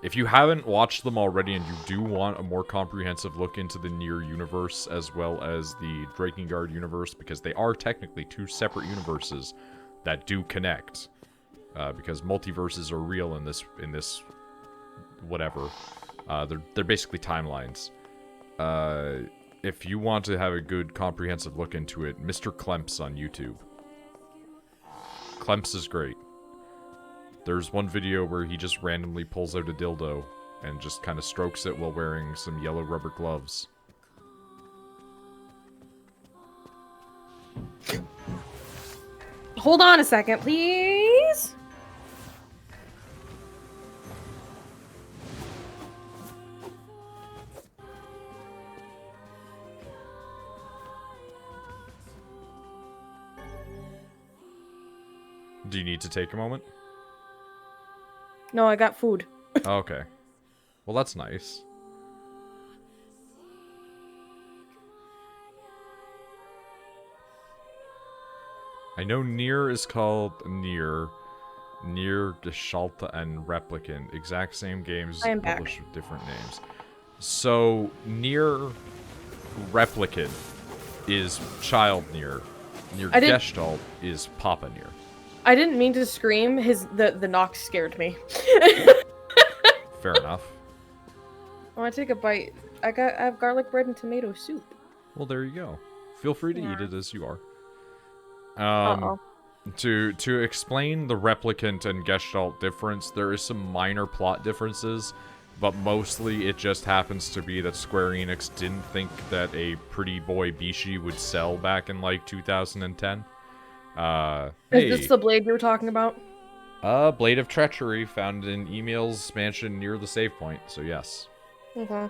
If you haven't watched them already and you do want a more comprehensive look into the NieR universe as well as the Drakengard universe, because they are technically two separate universes that do connect, because multiverses are real in this whatever. They're basically timelines. If you want to have a good comprehensive look into it, Mr. Klemps on YouTube. Klemps is great. There's one video where he just randomly pulls out a dildo and just kind of strokes it while wearing some yellow rubber gloves. Hold on a second, please. Do you need to take a moment? No, I got food. Oh, okay. Well, that's nice. I know NieR is called NieR. NieR, Gestalta, and Replicant. Exact same games I am published with different names. So, NieR Replicant is Child NieR. NieR Gestalt is Papa NieR. I didn't mean to scream. The knock scared me. Fair enough. I want to take a bite. I have garlic bread and tomato soup. Well, there you go. Feel free to eat it as you are. Uh-oh. To explain the Replicant and Gestalt difference, there is some minor plot differences, but mostly it just happens to be that Square Enix didn't think that a pretty boy Bishi would sell back in, like, 2010. Is Hey, this the blade you were talking about? Blade of Treachery found in Emil's mansion near the save point, so yes. Okay.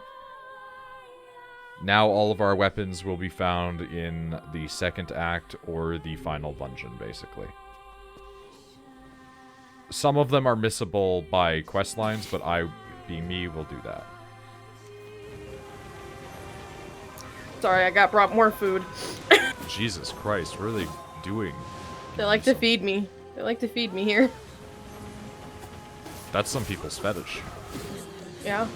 Now all of our weapons will be found in the second act or the final dungeon, basically. Some of them are missable by quest lines, but I, being me, will do that. Sorry, I got brought more food. Jesus Christ, what are they doing? They like to feed me. They like to feed me here. That's some people's fetish. Yeah.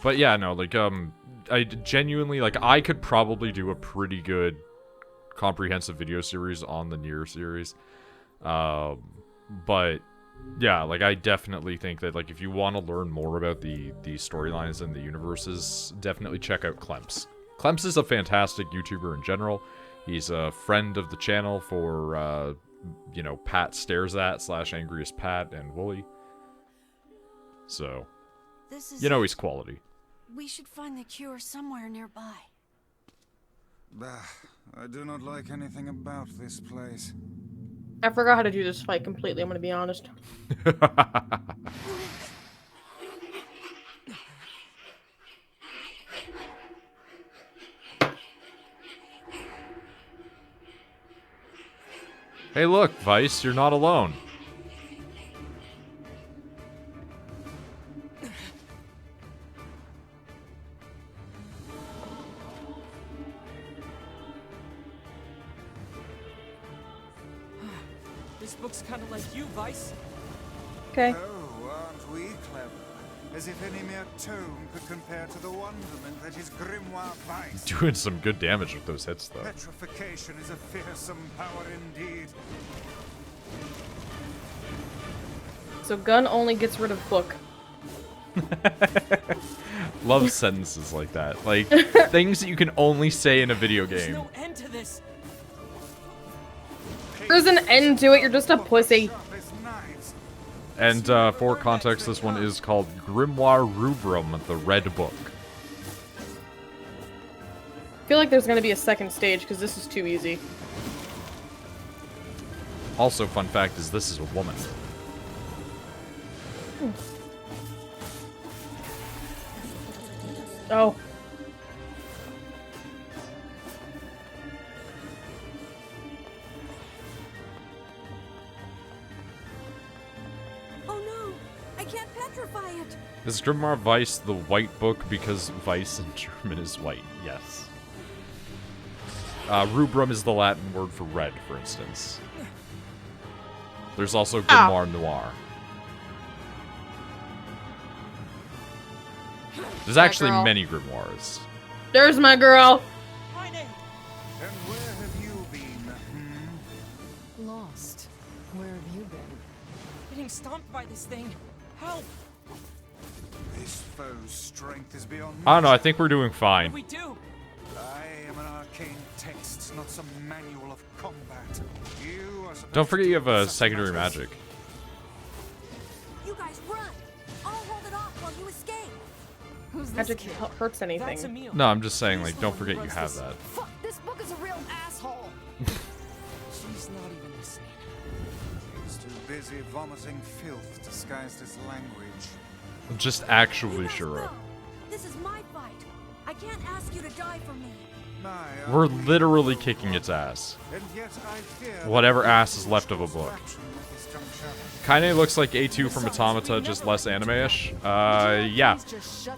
But yeah, no, like, I genuinely, like, I could probably do a pretty good comprehensive video series on the NieR series. But, yeah, like, I definitely think that, like, if you want to learn more about the storylines and the universes, definitely check out Klemps. Klemps is a fantastic YouTuber in general. He's a friend of the channel for, you know, Pat Stares At / Angriest Pat and Wooly. So, you know he's quality. We should find the cure somewhere nearby. Bah, I do not like anything about this place. I forgot how to do this fight completely, I'm gonna be honest. Hey look, Vice, you're not alone. This book's kind of like you, Vice. Okay. Oh, aren't we clever? As if any mere tome could compare to the wonderment that is Grimoire Vice. Doing some good damage with those hits, though. Petrification is a fearsome power indeed. So gun only gets rid of book. Love sentences like that. Like, things that you can only say in a video There's game. no end to this. There's an end to it, you're just a pussy. And for context, this one is called Grimoire Rubrum, the Red Book. I feel like there's gonna be a second stage, because this is too easy. Also, fun fact is this is a woman. Oh. Oh no! I can't petrify it! Is Grimoire Vice the white book because Vice in German is white? Yes. Rubrum is the Latin word for red, for instance. There's also Grimoire Noir. There's actually girl. many grimoires. There's my girl! My name. And where have you been? Lost. Where have you been? Getting stomped by this thing. Help! This foe's strength is beyond I don't know, I think we're doing What fine. do we do? I am an arcane text, not some manual of combat. You are supposed Don't forget to you have deal a with such secondary matters. magic. You guys run! I'll hold it off while you escape! Who's this Magic kid? hurts anything. That's Emil. No, I'm just saying, He's like, the don't one who forget you runs have this- that. Fuck, this book is a real asshole. She's not even listening. He's too busy vomiting filth disguised as language. Just You actually guys Shiro. run. This is my fight. I can't ask you to die for me. My, We're aren't we literally both kicking its ass. And yet I fear Whatever that ass is left of a book. distraction at this juncture. Kinda looks like A2 from Automata, just less anime-ish. Yeah.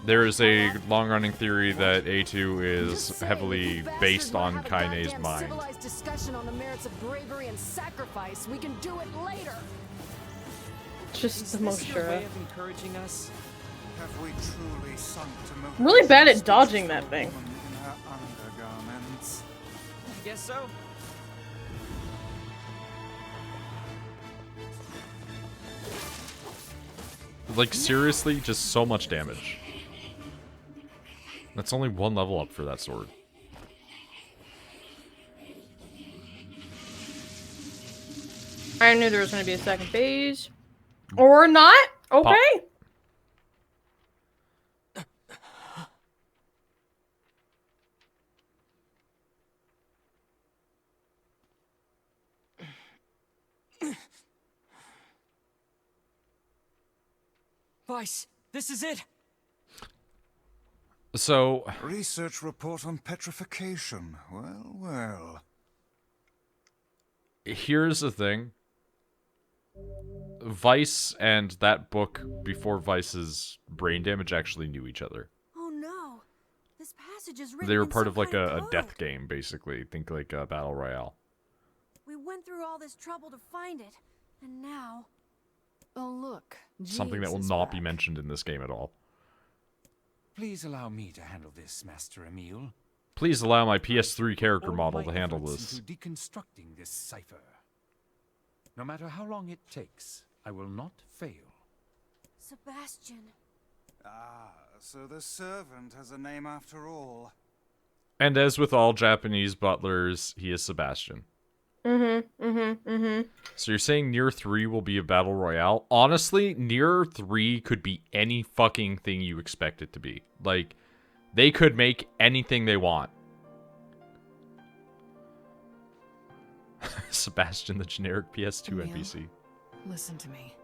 There is a long-running theory that A2 is heavily based on Kaine's mind. Civilized discussion on the merits of bravery and sacrifice. We can do it later. Just Is the this most your sure. way of encouraging us? Have we truly sunk to I'm really bad at motivation dodging for a that thing. woman in her undergarments? I guess so. Like, seriously, just so much damage. That's only one level up for that sword. I knew there was gonna be a second phase. Or not? Okay. Vice, this is it. So, Research report on petrification. Well, well. here's the thing. Vice and that book before Vice's brain damage actually knew each other. Oh no! This passage is written They were in part some of like kind a code. death game, basically. Think like a battle royale. We went through all this trouble to find it, and now... Oh look, Something that Jeeves will is not be back. mentioned in this game at all. Please allow me to handle this, Master Emil. Please allow my PS3 character All model my to handle efforts this. into deconstructing this cipher. No matter how long it takes, I will not fail. Sebastian... Ah, so the servant has a name after all. And as with all Japanese butlers, he is Sebastian. So you're saying NieR 3 will be a battle royale? Honestly, NieR 3 could be any fucking thing you expect it to be. Like, they could make anything they want. Sebastian, the generic PS2 Emil? NPC. Listen to me.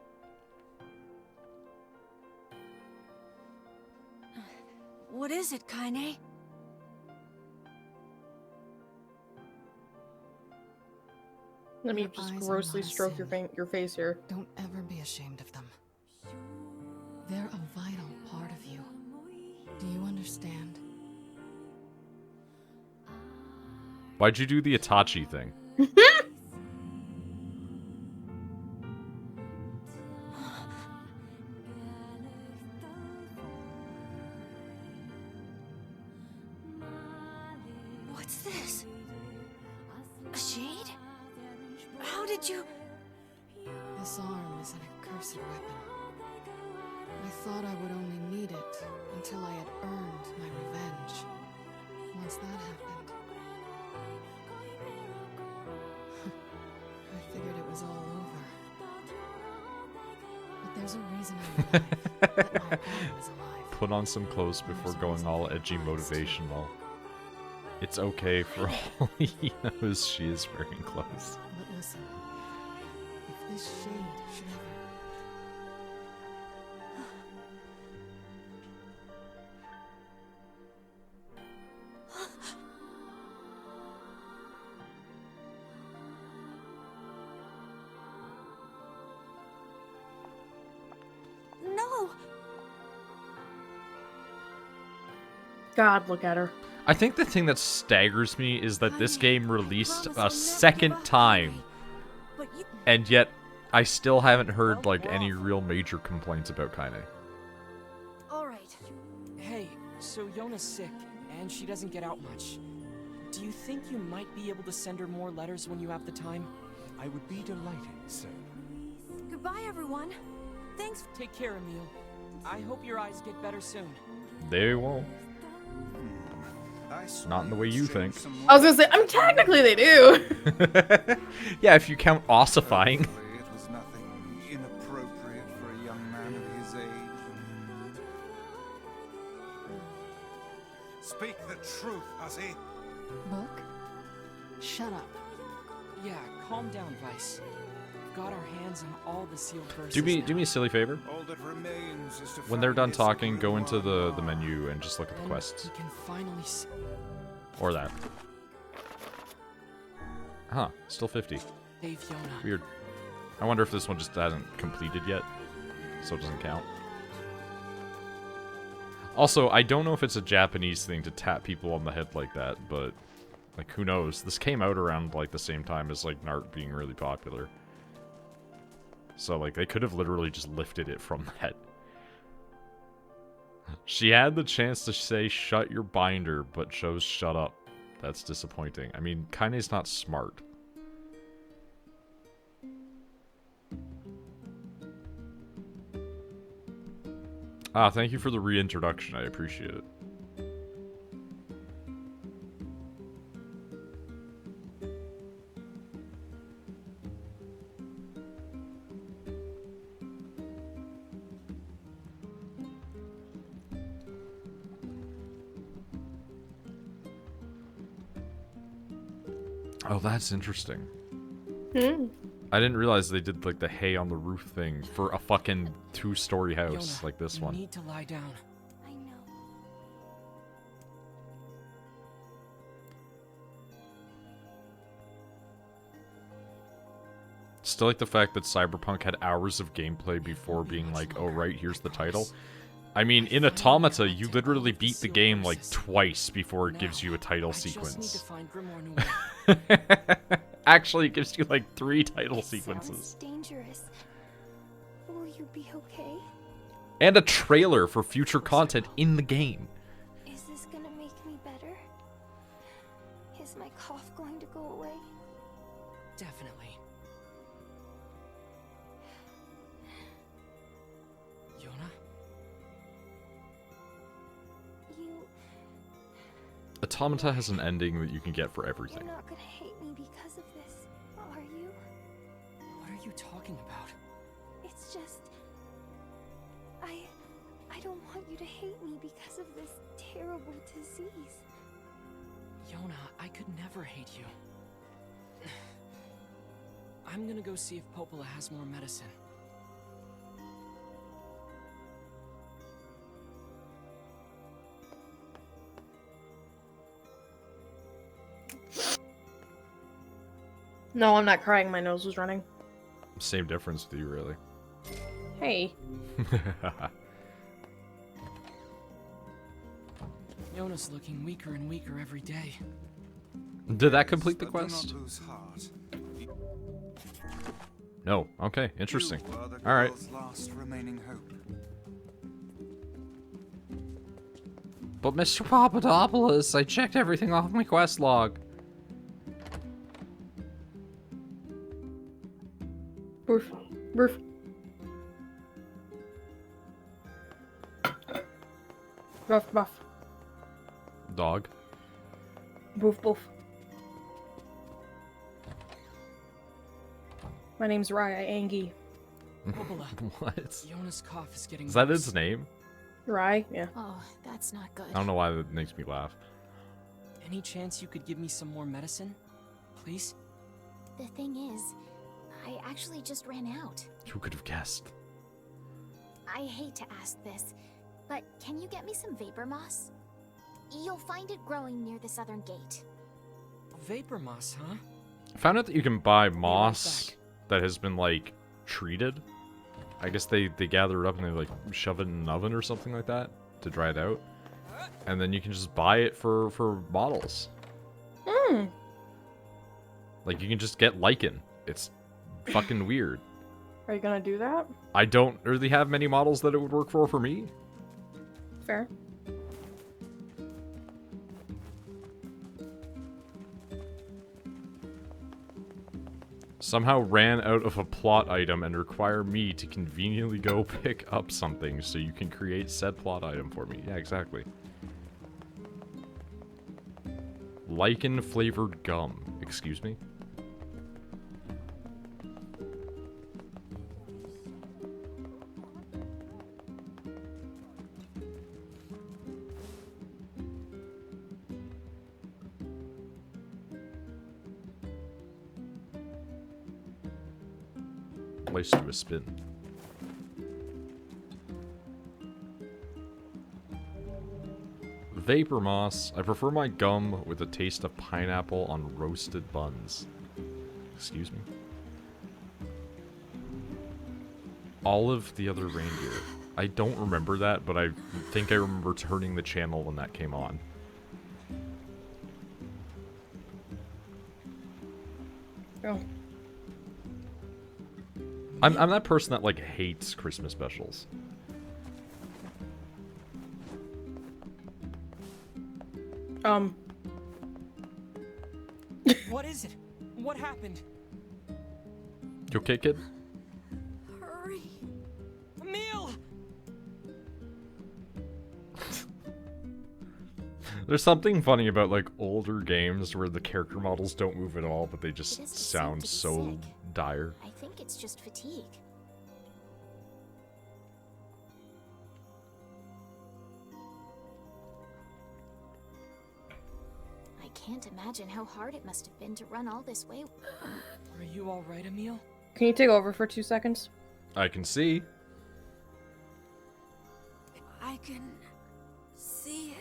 What is it, Kaine? Let me Your just eyes are grossly not a stroke sin. your face here. Don't ever be ashamed of them. They're a vital part of you. Do you understand? Why'd you do the Itachi thing? What's this? A shade? How did you... This arm is an accursed weapon. I thought I would only need it until I had earned my revenge. Once that happened, I figured it was all over. But there's a reason I'm alive. That my arm is alive. Put on some clothes before going all edgy motivational. It's okay for all he knows she is wearing clothes. But listen, if this shade should ever... No! God, look at her. I think the thing that staggers me is that this game released a second time, But you... and yet I still haven't heard like any real major complaints about Kaine. Alright. Hey, so Yona's sick, and she doesn't get out much. Do you think you might be able to send her more letters when you have the time? I would be delighted, sir. Goodbye, everyone. Thanks. Take care, Emil. I hope your eyes get better soon. They won't. Not in the way you think. I was gonna say, technically they do. Yeah, if you count ossifying. It was nothing inappropriate for a young man of his age. Speak the truth, hussy. Book? Shut up. Yeah, calm down, Vice. We've got our hands on all the sealed verses Do me now. a silly favor. All that remains is to When they're done find this talking, go into Guru the menu and just look at the Then quests. we can finally see... Or that. Huh, still 50. Save Yona. Weird. I wonder if this one just hasn't completed yet, so it doesn't count. Also, I don't know if it's a Japanese thing to tap people on the head like that, but, like, who knows? This came out around, like, the same time as, like, NART being really popular. So, like, they could have literally just lifted it from that. She had the chance to say, shut your binder, but chose shut up. That's disappointing. I mean, Kaine's not smart. Ah, thank you for the reintroduction. I appreciate it. Oh, that's interesting. Hmm. I didn't realize they did, like, the hay on the roof thing for a fucking 2-story house Yona, like this you one. need to lie down. I know. Still like the fact that Cyberpunk had hours of gameplay before being like, oh right, here's the title. I mean, in Automata, you literally beat the game like twice before it gives you a title I just need to sequence. find Grimoire Noir. Actually, it gives you like 3 title It sounds sequences. dangerous. Will you be okay? And a trailer for future content in the game. Is this gonna make me better? Is my cough going to go away? Definitely. Yona? You... Automata has an ending that you can get for everything. You're not gonna hate me because of this, are you? What are you talking about? It's just... I don't want you to hate me because of this terrible disease. Yona, I could never hate you. I'm gonna go see if Popola has more medicine. No, I'm not crying. My nose was running. Same difference with you, really. Hey. Yona's looking weaker and weaker every day. Did that complete the But do quest? not lose heart. No. Okay, interesting. You are the All right. girl's last remaining hope. But Mr. Papadopoulos, I checked everything off my quest log. Roof. Roof. Ruff, buff. Dog. Boof, boof. My name's Raya Angie. Popola, What? Yona's cough is getting Is that worse. its name? Rye? Yeah. Oh, that's not good. I don't know why that makes me laugh. Any chance you could give me some more medicine? Please? The thing is, I actually just ran out. Who could have guessed? I hate to ask this, but can you get me some vapor moss? You'll find it growing near the southern gate. Vapor moss, huh? I found out that you can buy right moss back. that has been, like, treated. I guess they gather it up and they, like, shove it in an oven or something like that to dry it out. And then you can just buy it for bottles. Hmm. Like, you can just get lichen. It's fucking weird. Are you gonna do that? I don't really have many models that it would work for me. Fair. Somehow ran out of a plot item and require me to conveniently go pick up something so you can create said plot item for me. Yeah, exactly. Lichen flavored gum. Excuse me? Place to a spin. Vapor moss. I prefer my gum with a taste of pineapple on roasted buns. Excuse me. Olive the Other Reindeer. I don't remember that, but I think I remember turning the channel when that came on. Oh. I'm that person that, like, hates Christmas specials. What is it? What happened? You okay, kid? Hurry. Emil! There's something funny about, like, older games where the character models don't move at all, but they just It doesn't sound seem to be so sick. dire. I think it's just fatigue. I can't imagine how hard it must have been to run all this way. Are you alright, Emil? Can you take over for 2 seconds? I can see. I can see it.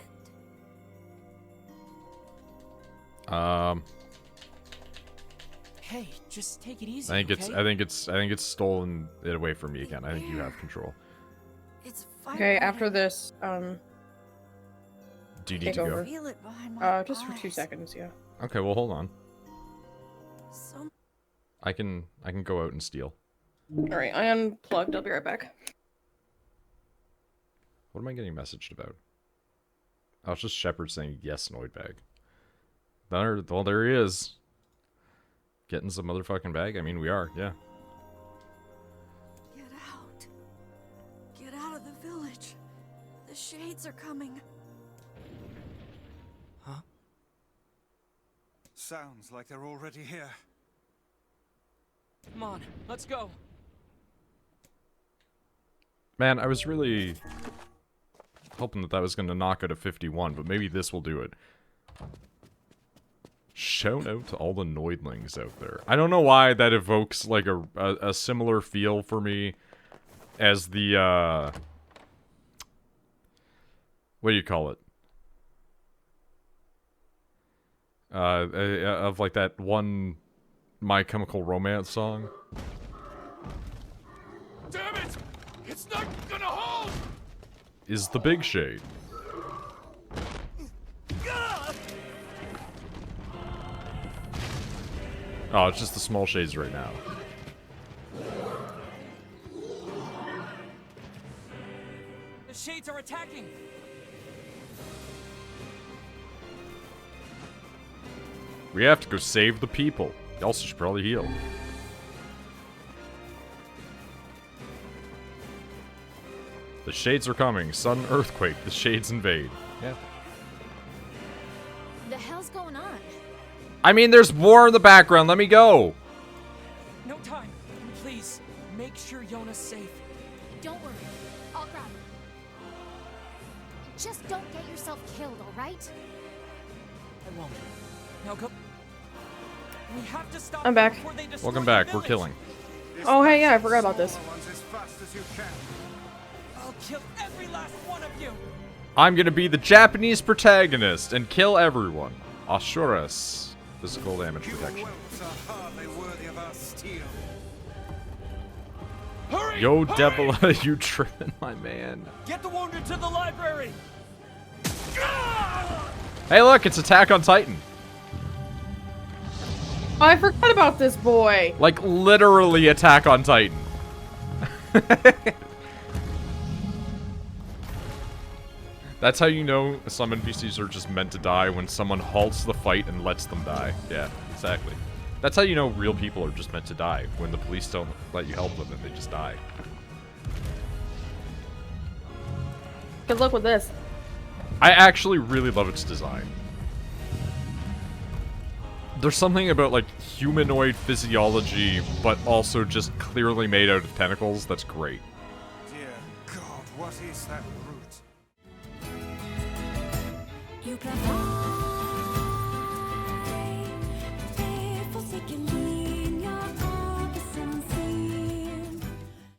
Hey, just take it easy. I think it's okay? I think it's stolen it away from me again. I think you have control. It's fire. Okay, after this, Do you need Take to over. go? Feel it behind my just for 2 eyes. seconds, yeah. Okay, well hold on. So I can go out and steal. Alright, I unplugged. I'll be right back. What am I getting messaged about? Oh, it's just Shepard saying yes, NoidBag. Well, there he is. Getting some motherfucking bag? I mean, we are, yeah. get out. Get out of the village. The shades are coming. Huh? Sounds like they're already here. Come on, let's go. Man, I was really hoping that was going to knock out a 51, but maybe this will do it. Shout out to all the Noidlings out there. I don't know why that evokes like a similar feel for me as the what do you call it? Of like that one My Chemical Romance song. Damn it! It's not gonna hold! Is the big shade. Oh, it's just the small shades right now. The shades are attacking! We have to go save the people. You also should probably heal. The shades are coming. Sudden earthquake. The shades invade. Yeah. The hell's going on? I mean, there's war in the background. Let me go. No time. Please, make sure Yona's safe. Don't worry. I'll grab her. Just don't get yourself killed, alright? I won't. Now go. We have to stop I'm them back. before they destroy Welcome the back. We're village. killing. Oh, hey, yeah, I forgot about this. As fast as you can. I'll kill every last one of you. I'm gonna be the Japanese protagonist and kill everyone. Assuras. Physical damage Your protection. whelps are hardly worthy of our steel. Hurry! Yo, hurry! devil, you tripping, my man. Get the wounded to the library. Hey, look, it's Attack on Titan. Oh, I forgot about this boy. Like, literally Attack on Titan. That's how you know some NPCs are just meant to die, when someone halts the fight and lets them die. Yeah, exactly. That's how you know real people are just meant to die, when the police don't let you help them and they just die. Good luck with this. I actually really love its design. There's something about, like, humanoid physiology, but also just clearly made out of tentacles that's great. Dear God, what is that brute? You can